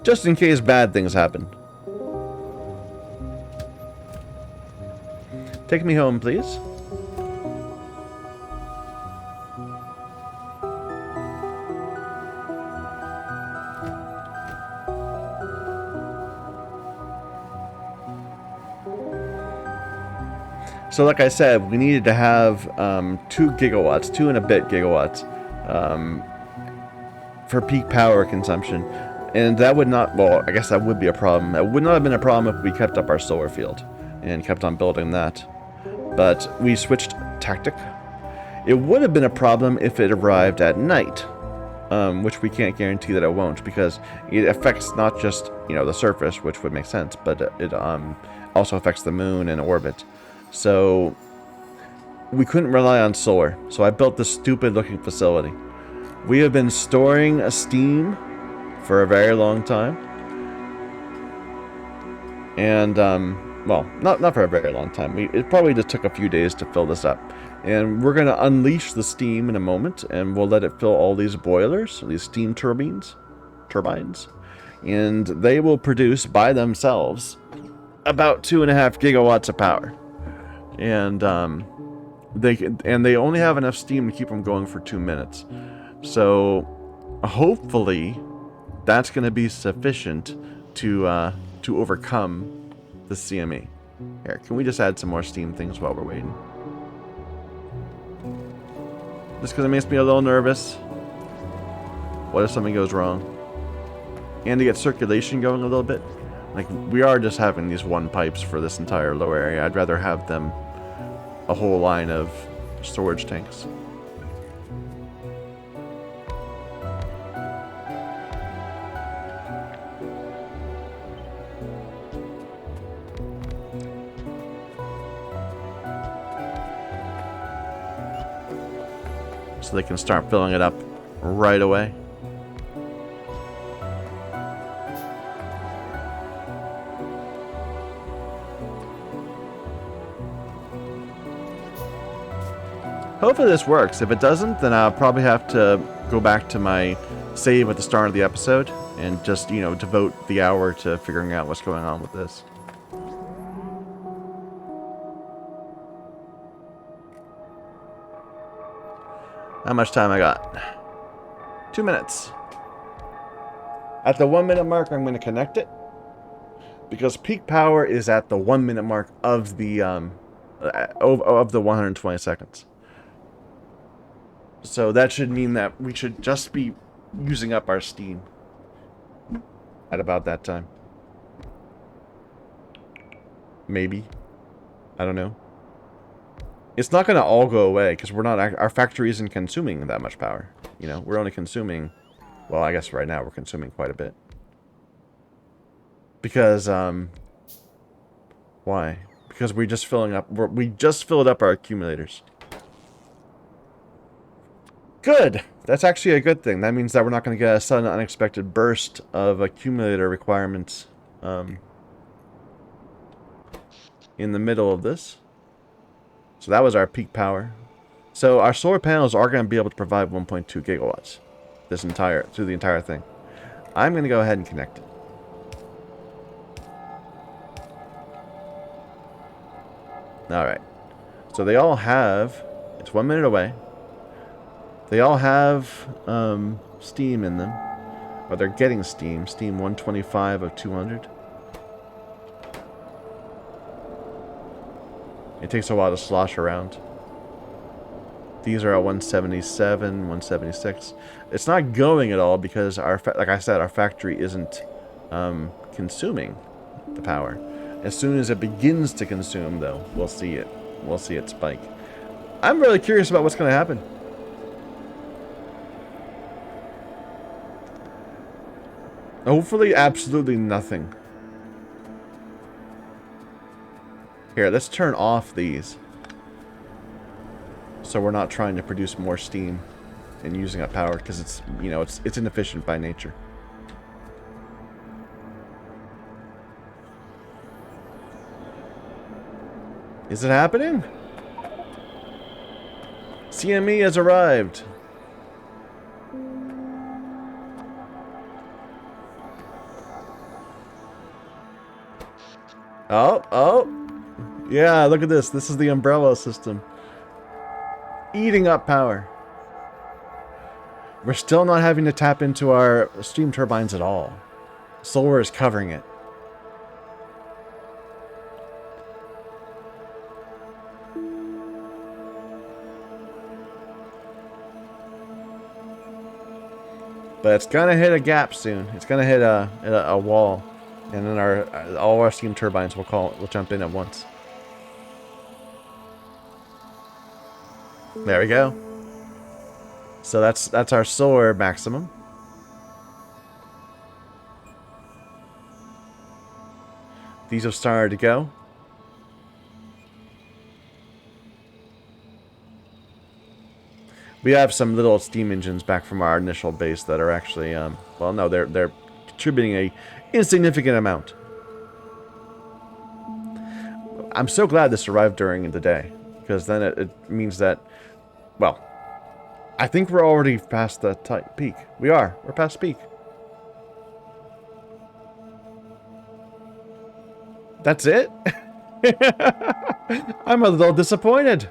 Speaker 1: Just in case bad things happen. Take me home, please. So like I said, we needed to have 2 gigawatts, 2 and a bit gigawatts for peak power consumption. And that would not, well, I guess that would be a problem. That would not have been a problem if we kept up our solar field and kept on building that. But we switched tactic. It would have been a problem if it arrived at night, which we can't guarantee that it won't, because it affects not just, the surface, which would make sense, but it also affects the moon and orbit. So we couldn't rely on solar. So I built this stupid looking facility. We have been storing a steam for a very long time. And, well, not for a very long time. It probably just took a few days to fill this up. And we're going to unleash the steam in a moment, and we'll let it fill all these boilers, these steam turbines. turbines, and they will produce by themselves about 2.5 gigawatts of power, and they only have enough steam to keep them going for 2 minutes. So hopefully that's going to be sufficient to overcome the CME. Here, can we just add some more steam things while we're waiting? Just because it makes me a little nervous. What if something goes wrong? And to get circulation going a little bit. Like, we are just having these one pipes for this entire lower area. I'd rather have them a whole line of storage tanks. So they can start filling it up right away. Hopefully this works. If it doesn't, then I'll probably have to go back to my save at the start of the episode and just, you know, devote the hour to figuring out what's going on with this. How much time I got? 2 minutes. At the 1 minute mark, I'm going to connect it, because peak power is at the 1 minute mark of the 120 seconds. So that should mean that we should just be using up our steam at about that time. Maybe. I don't know. It's not going to all go away because we're not. Our factory isn't consuming that much power. You know, we're only consuming. Well, I guess right now we're consuming quite a bit. Because why? Because we just filled up our accumulators. Good. That's actually a good thing. That means that we're not going to get a sudden unexpected burst of accumulator requirements in the middle of this. So that was our peak power. So our solar panels are going to be able to provide 1.2 gigawatts through the entire thing. I'm going to go ahead and connect it. Alright. So they all have, it's 1 minute away. They all have steam in them. Or they're getting steam. Steam 125 of 200. It takes a while to slosh around. These are at 177, 176. It's not going at all because, like I said, our factory isn't consuming the power. As soon as it begins to consume, though, we'll see it. We'll see it spike. I'm really curious about what's going to happen. Hopefully, absolutely nothing. Here, let's turn off these. So we're not trying to produce more steam and using up power because it's, you know, it's inefficient by nature. Is it happening? CME has arrived. Oh. Yeah, look at this. This is the umbrella system. Eating up power. We're still not having to tap into our steam turbines at all. Solar is covering it. But it's gonna hit a gap soon. It's gonna hit a wall, and then all our steam turbines will jump in at once. There we go. So that's our solar maximum. These have started to go. We have some little steam engines back from our initial base that are actually, well, no, they're contributing a insignificant amount. I'm so glad this arrived during the day, because then it means that, well, I think we're already past the peak. We're past peak. That's it? I'm a little disappointed.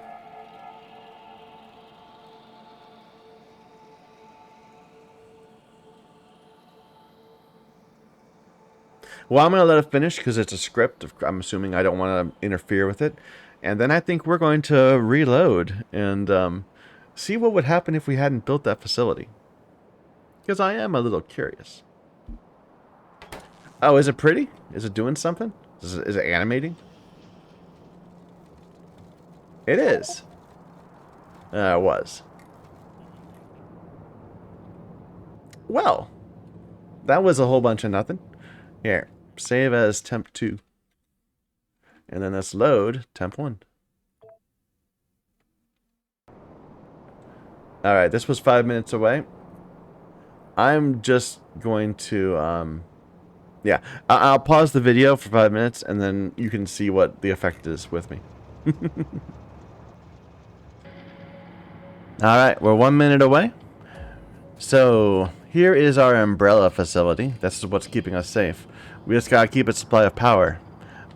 Speaker 1: Well, I'm going to let it finish because it's a script. I'm assuming I don't want to interfere with it. And then I think we're going to reload and see what would happen if we hadn't built that facility. Because I am a little curious. Oh, is it pretty? Is it doing something? Is it animating? It is. It was. Well, that was a whole bunch of nothing. Here, save as temp 2. And then let's load temp 1. Alright, this was 5 minutes away. I'm just going to, yeah. I'll pause the video for 5 minutes, and then you can see what the effect is with me. Alright, we're 1 minute away. So, here is our umbrella facility. This is what's keeping us safe. We just gotta keep its supply of power.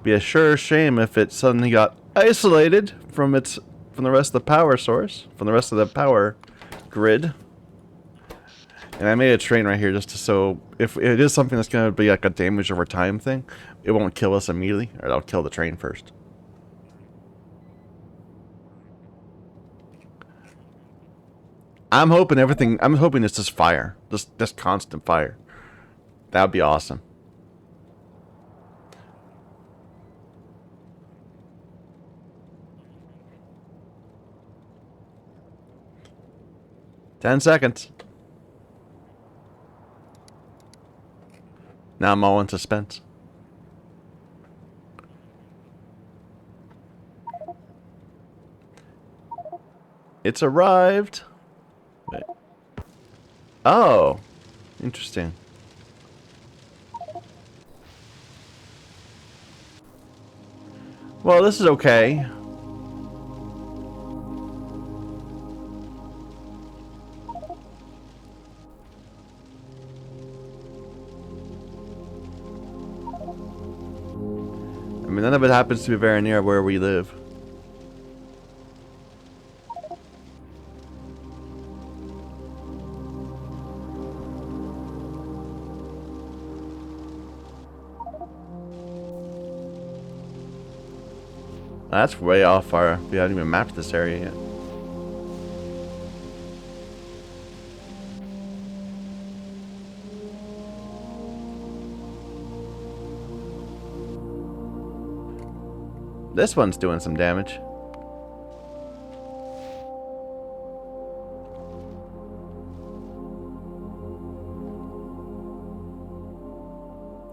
Speaker 1: Be a sure shame if it suddenly got isolated from the rest of the power source, from the rest of the power grid. And I made a train right here just to, so if it is something that's going to be like a damage over time thing, it won't kill us immediately, or it'll kill the train first. I'm hoping it's just fire. Just constant fire. That would be awesome. Ten seconds. Now I'm all in suspense. It's arrived. Wait. Oh, interesting. Well, this is okay. I mean, none of it happens to be very near where we live. That's way off far. We haven't even mapped this area yet. This one's doing some damage.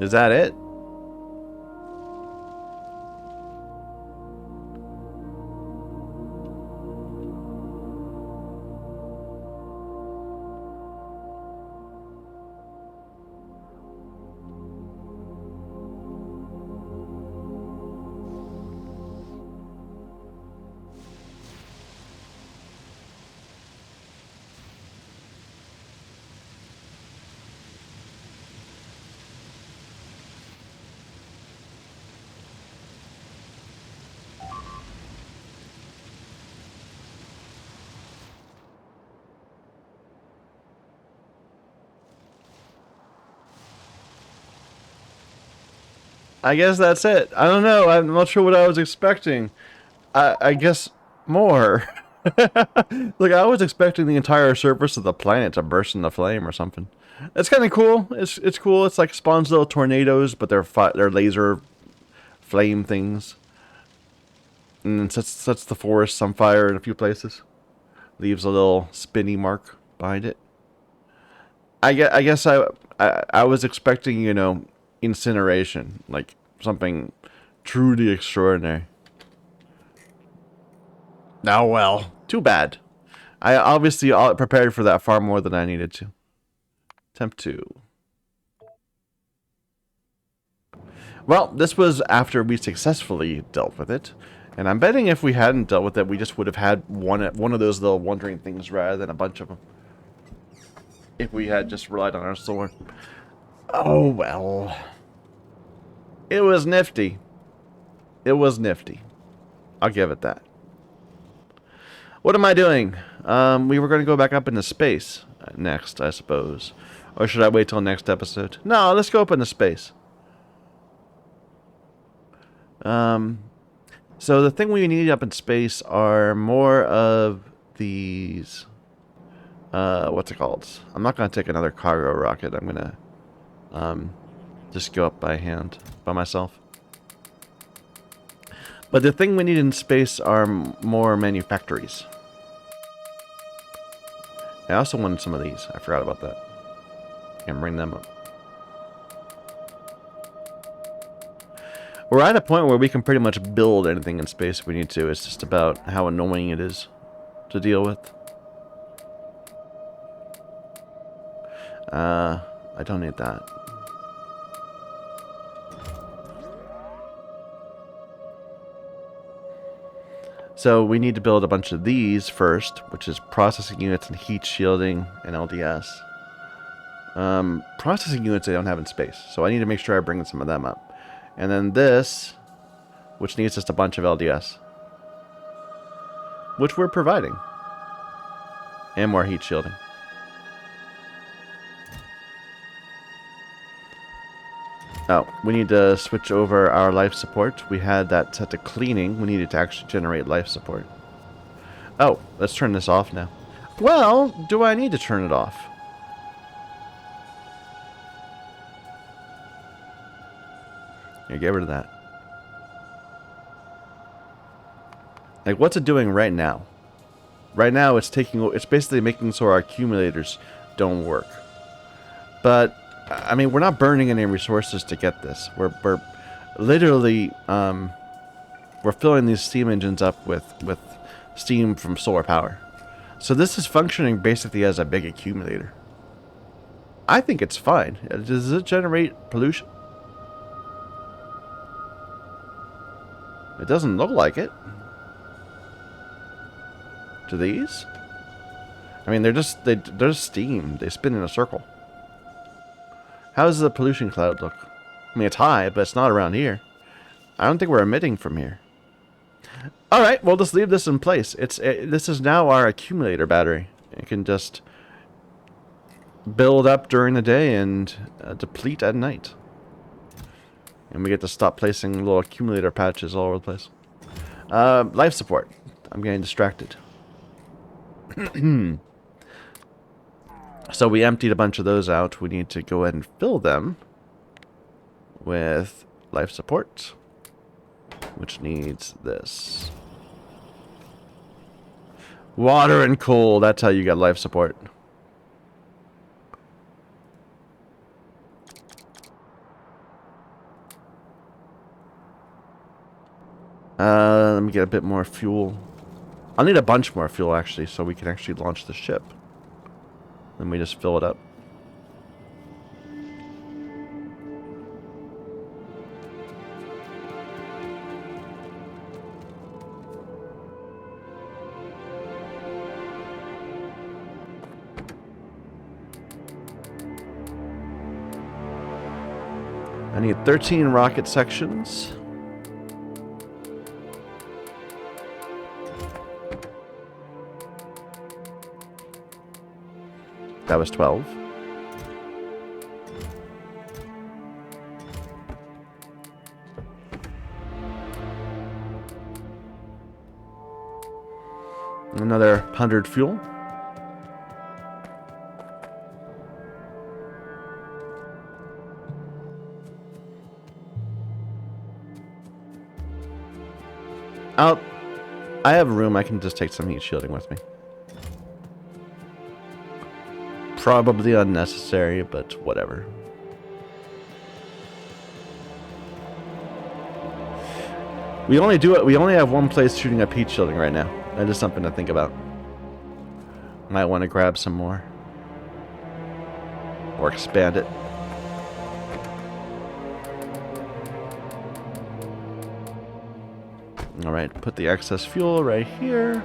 Speaker 1: Is that it? I guess that's it. I don't know. I'm not sure what I was expecting. I guess more. Look, I was expecting the entire surface of the planet to burst into flame or something. It's kind of cool. It's cool. It's like spawns little tornadoes, but they're laser flame things. And then sets the forest on fire in a few places. Leaves a little spinny mark behind it. I guess I was expecting, you know, incineration, like something truly extraordinary. Oh well, too bad. I obviously prepared for that far more than I needed to. Temp 2. Well, this was after we successfully dealt with it. And I'm betting if we hadn't dealt with it, we just would have had one of those little wandering things rather than a bunch of them. If we had just relied on our sword. Oh, well. It was nifty. It was nifty. I'll give it that. What am I doing? We were going to go back up into space next, I suppose. Or should I wait till next episode? No, let's go up into space. So the thing we need up in space are more of these... what's it called? I'm not going to take another cargo rocket. I'm going to just go up by hand, by myself. But the thing we need in space are more manufactories. I also wanted some of these. I forgot about that. Can bring them up. We're at a point where we can pretty much build anything in space if we need to. It's just about how annoying it is to deal with. I don't need that. So we need to build a bunch of these first, which is processing units and heat shielding and LDS. Processing units I don't have in space, so I need to make sure I bring some of them up. And then this, which needs just a bunch of LDS, which we're providing. And more heat shielding. Oh, we need to switch over our life support. We had that set to cleaning. We needed to actually generate life support. Oh, let's turn this off now. Well, do I need to turn it off? Here, get rid of that. Like, what's it doing right now? Right now, it's basically making so our accumulators don't work. But I mean, we're not burning any resources to get this. We're literally we're filling these steam engines up with steam from solar power. So this is functioning basically as a big accumulator. I think it's fine. Does it generate pollution? It doesn't look like it. Do these? I mean, they're just steam. They spin in a circle. How does the pollution cloud look? I mean, it's high, but it's not around here. I don't think we're emitting from here. All right, we'll just leave this in place. This is now our accumulator battery. It can just build up during the day and deplete at night. And we get to stop placing little accumulator patches all over the place. Life support. I'm getting distracted. So we emptied a bunch of those out. We need to go ahead and fill them with life support, which needs this. Water and coal. That's how you get life support. Let me get a bit more fuel. I'll need a bunch more fuel, actually, so we can actually launch the ship. Then we just fill it up. I need 13 rocket sections. That was 12. Another 100 fuel. I have room. I can just take some heat shielding with me. Probably unnecessary, but whatever. We only have one place shooting up heat shielding right now. That is something to think about. Might want to grab some more. Or expand it. Alright, put the excess fuel right here.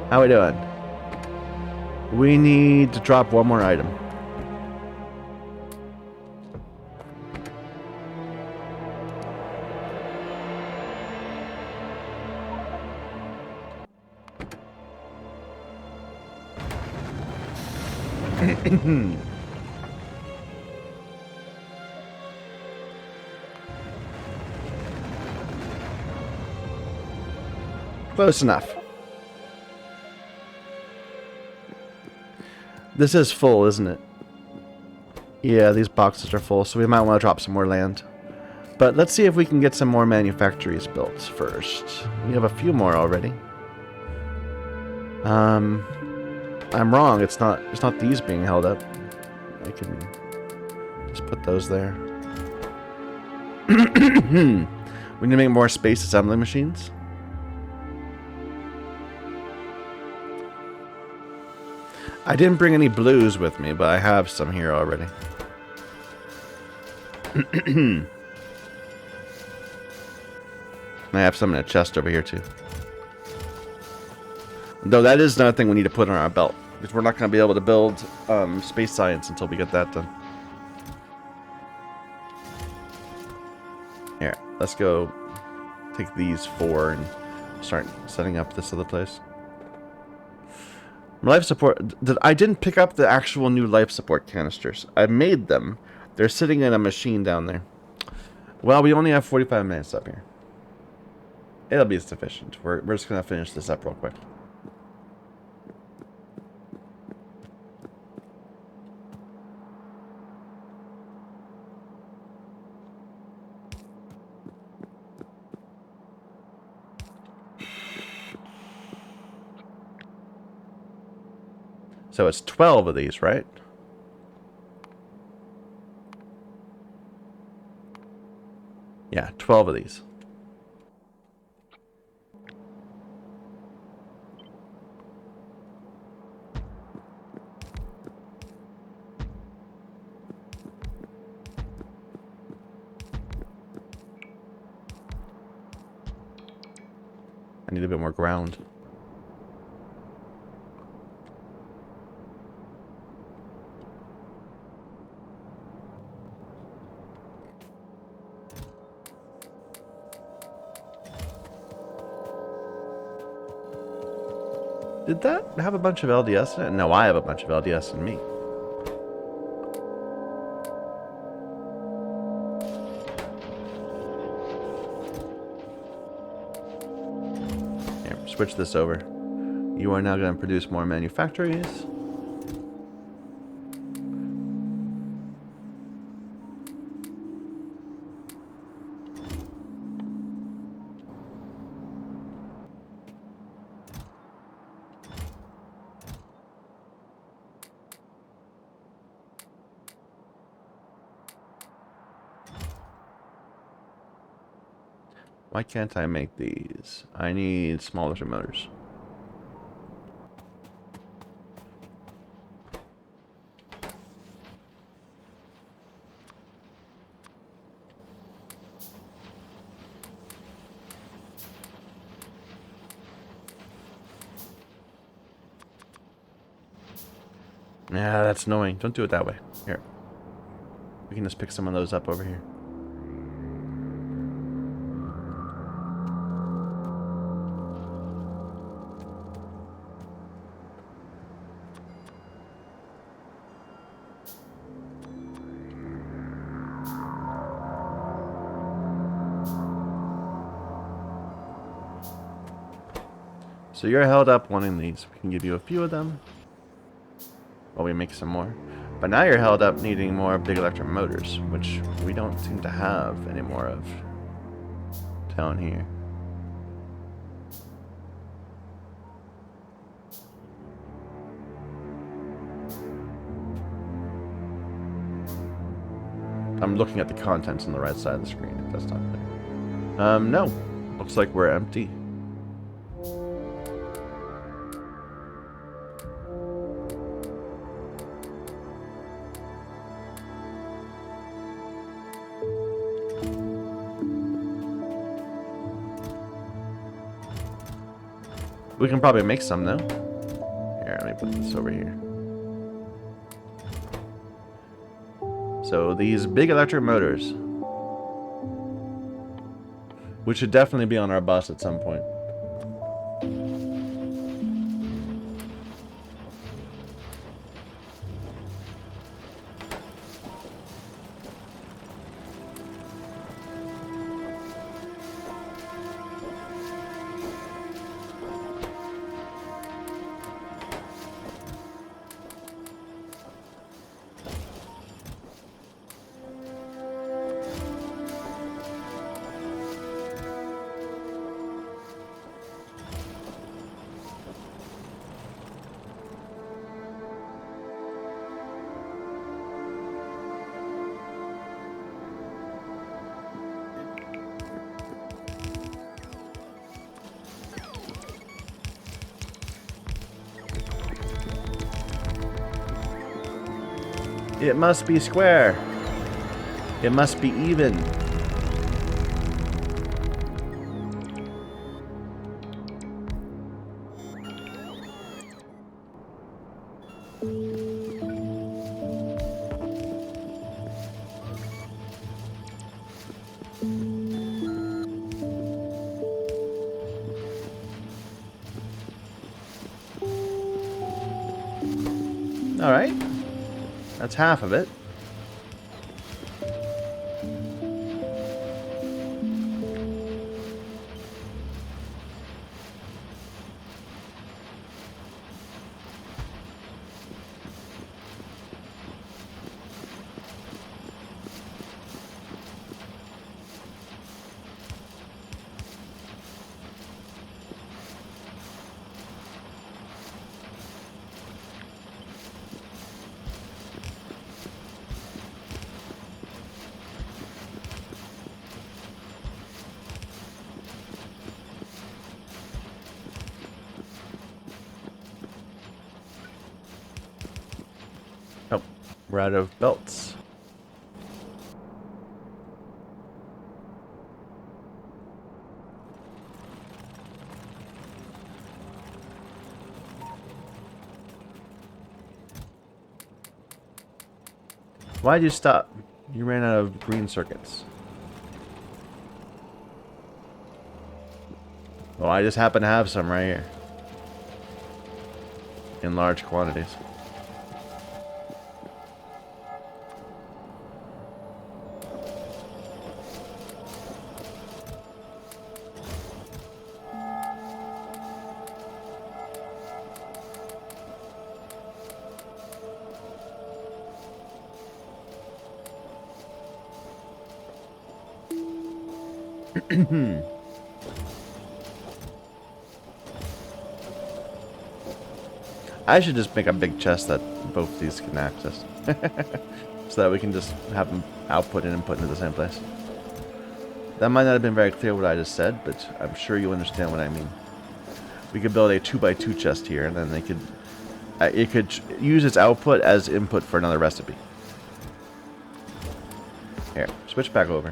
Speaker 1: How we doing? We need to drop one more item. Close enough. This is full, isn't it? Yeah, these boxes are full, so we might want to drop some more land. But let's see if we can get some more manufactories built first. We have a few more already. I'm wrong. It's not these being held up. I can just put those there. We need to make more space assembly machines. I didn't bring any blues with me, but I have some here already. I have some in a chest over here too. Though that is another thing we need to put on our belt, because we're not going to be able to build space science until we get that done. Here, let's go take these 4 and start setting up this other place. Life support. I didn't pick up the actual new life support canisters. I made them. They're sitting in a machine down there. Well, we only have 45 minutes up here. It'll be sufficient. We're just going to finish this up real quick. So it's 12 of these, right? Yeah, 12 of these. I need a bit more ground. Did that have a bunch of LDS in it? No, I have a bunch of LDS in me. Here, switch this over. You are now going to produce more manufactories. Why can't I make these? I need smaller motors. Yeah, that's annoying. Don't do it that way. Here. We can just pick some of those up over here. So you're held up wanting these. We can give you a few of them while we make some more. But now you're held up needing more big electric motors, which we don't seem to have any more of down here. I'm looking at the contents on the right side of the screen, if that's not clear. No. Looks like we're empty. We can probably make some, though. Here, let me put this over here. So, these big electric motors, which should definitely be on our bus at some point. It must be square. It must be even. All right. That's half of it. Oh, we're out of belts. Why'd you stop? You ran out of green circuits. Well, I just happen to have some right here. In large quantities. I should just make a big chest that both these can access. So that we can just have them output and input into the same place. That might not have been very clear what I just said, but I'm sure you understand what I mean. We could build a 2x2 chest here, and then they could... it could use its output as input for another recipe. Here, switch back over.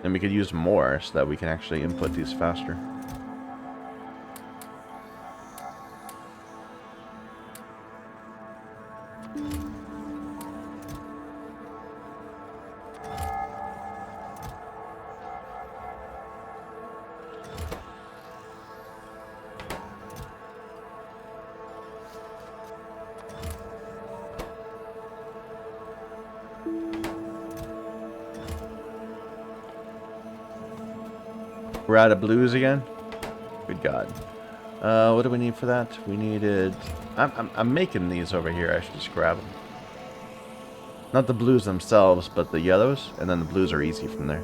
Speaker 1: And we could use more so that we can actually input these faster. We're out of blues again? Good God. What do we need for that? We needed... I'm making these over here. I should just grab them. Not the blues themselves, but the yellows. And then the blues are easy from there.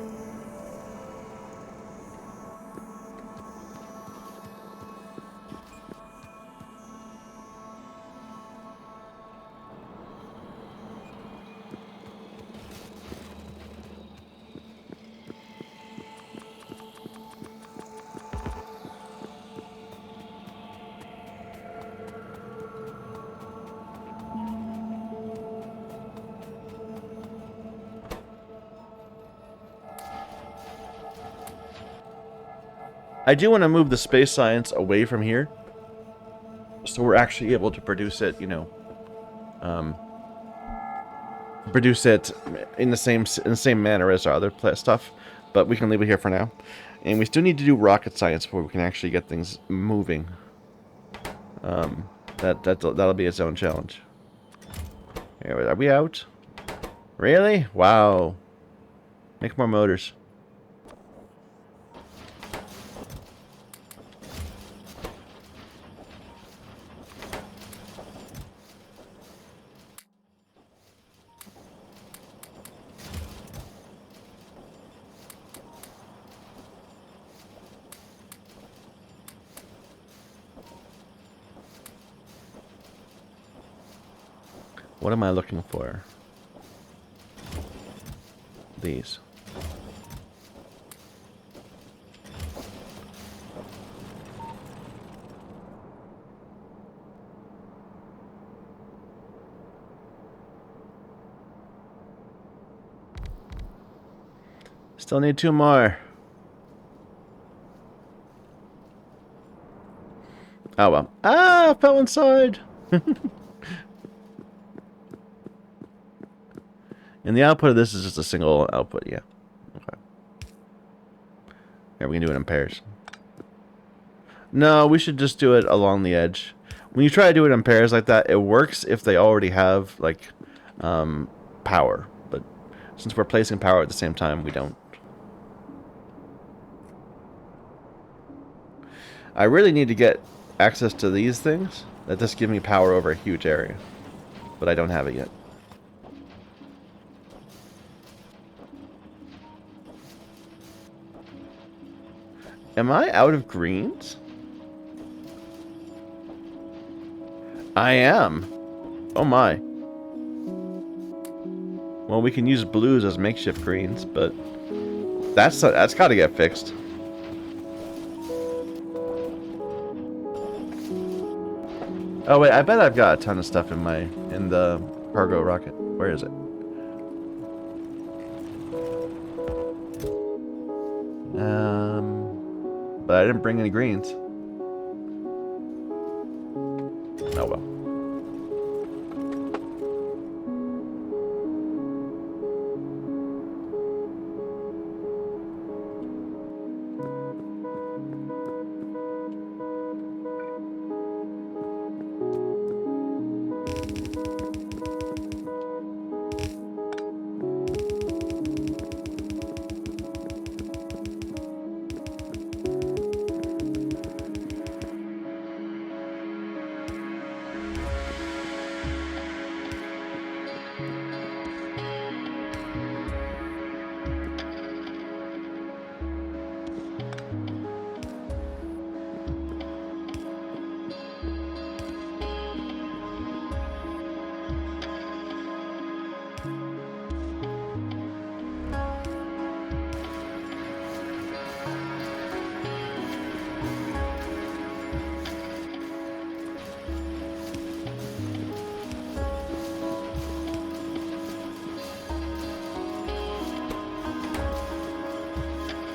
Speaker 1: I do want to move the space science away from here, so we're actually able to produce it, you know, produce it in the same manner as our other stuff. But we can leave it here for now, and we still need to do rocket science before we can actually get things moving. That'll be its own challenge. Here, are we out? Really? Wow. Make more motors. What am I looking for? These. Still need 2 more. Oh well. Ah, I fell inside. And the output of this is just a single output, yeah. Okay. Yeah, we can do it in pairs. No, we should just do it along the edge. When you try to do it in pairs like that, it works if they already have, like, power. But since we're placing power at the same time, we don't. I really need to get access to these things that just give me power over a huge area. But I don't have it yet. Am I out of greens? I am. Oh my. Well, we can use blues as makeshift greens, but that's got to get fixed. Oh wait, I bet I've got a ton of stuff in the cargo rocket. Where is it? But I didn't bring any greens. Oh well.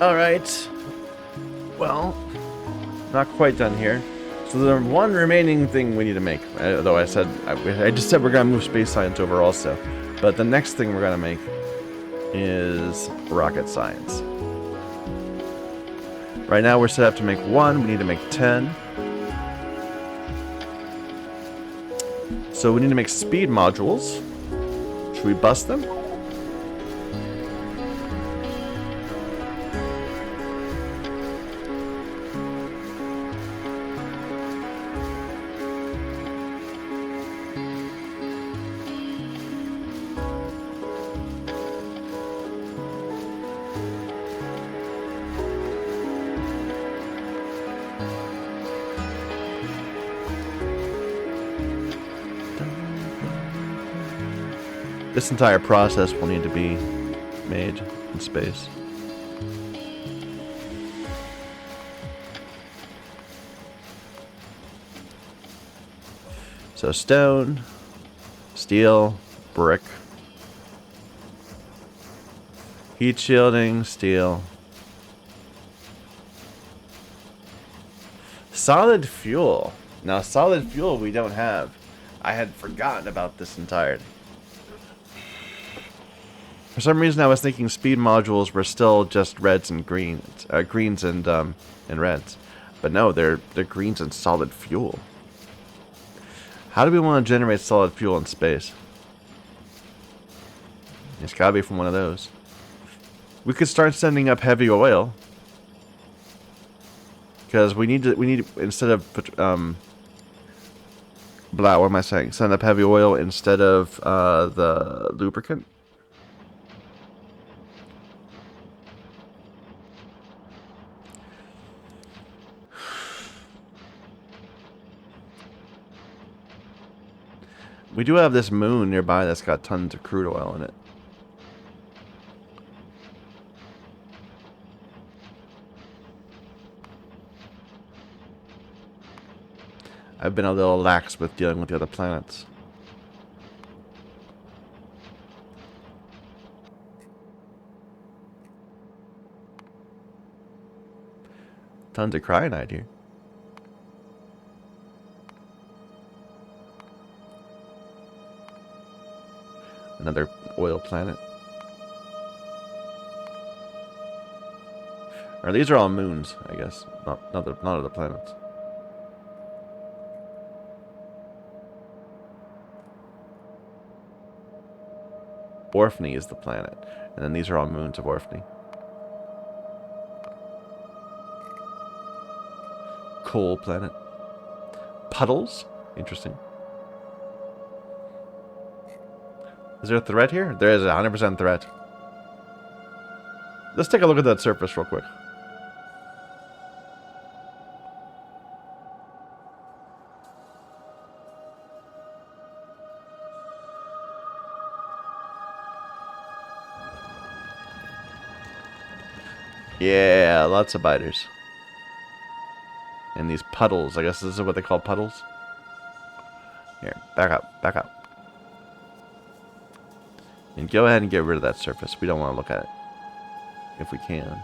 Speaker 1: Alright. Well, not quite done here. So the one remaining thing we need to make, though I just said we're going to move space science over also. But the next thing we're going to make is rocket science. Right now we're set up to make 1, we need to make 10. So we need to make speed modules. Should we bust them? This entire process will need to be made in space. So stone, steel, brick, heat shielding, steel, solid fuel. Now solid fuel we don't have. I had forgotten about this entirely. For some reason, I was thinking speed modules were still just reds and greens, greens and reds, but no, they're greens and solid fuel. How do we want to generate solid fuel in space? It's gotta be from one of those. We could start sending up heavy oil, because we need instead of what am I saying? Send up heavy oil instead of the lubricant. We do have this moon nearby that's got tons of crude oil in it. I've been a little lax with dealing with the other planets. Tons of cyanide here. Another oil planet. Or these are all moons, I guess. Not other planets. Orphny is the planet. And then these are all moons of Orphny. Coal planet. Puddles? Interesting. Is there a threat here? There is a 100% threat. Let's take a look at that surface real quick. Yeah, lots of biters. And these puddles, I guess this is what they call puddles. Here, back up, back up. And go ahead and get rid of that surface. We don't want to look at it. If we can.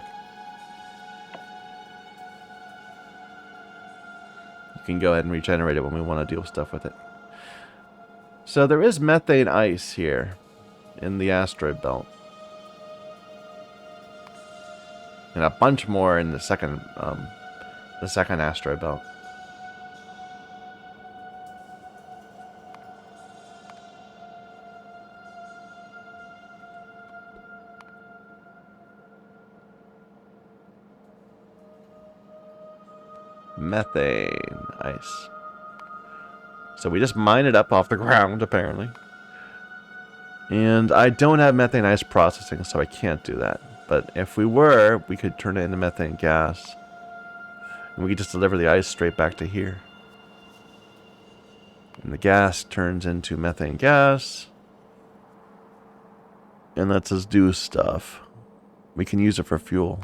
Speaker 1: You can go ahead and regenerate it when we want to deal stuff with it. So there is methane ice here in the asteroid belt. And a bunch more in the second asteroid belt. Methane ice. So we just mine it up off the ground, apparently. And I don't have methane ice processing, so I can't do that. But if we were, we could turn it into methane gas. And we could just deliver the ice straight back to here. And the gas turns into methane gas. And lets us do stuff. We can use it for fuel.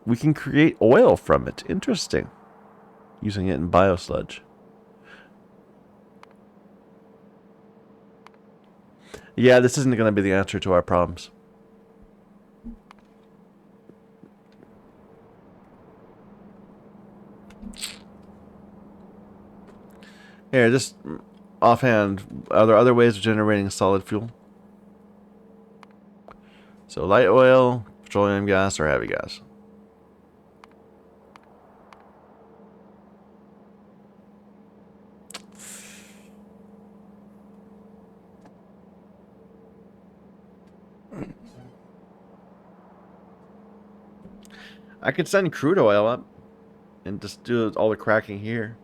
Speaker 1: We can create oil from it. Interesting. Using it in biosludge. Yeah, this isn't going to be the answer to our problems. Here, just offhand, are there other ways of generating solid fuel? So light oil, petroleum gas, or heavy gas? I could send crude oil up and just do all the cracking here.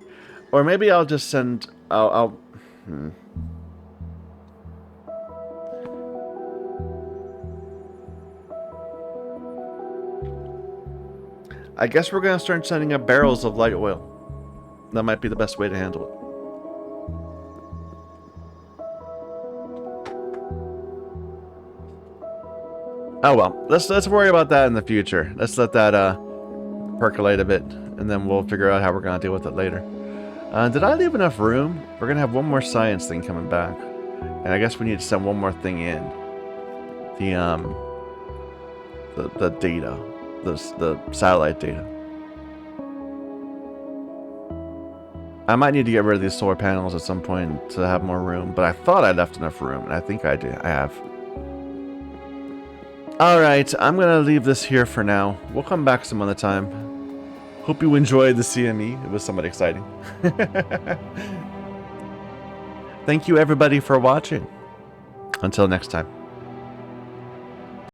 Speaker 1: Or maybe I'll just send... I guess we're going to start sending up barrels of light oil. That might be the best way to handle it. Oh well, let's worry about that in the future. Let's let that percolate a bit, and then we'll figure out how we're going to deal with it later. Did I leave enough room? We're going to have one more science thing coming back. And I guess we need to send one more thing in. The data. The satellite data. I might need to get rid of these solar panels at some point to have more room, but I thought I left enough room, and I think I did. I have. Alright, I'm going to leave this here for now. We'll come back some other time. Hope you enjoyed the CME. It was somewhat exciting. Thank you everybody for watching. Until next time.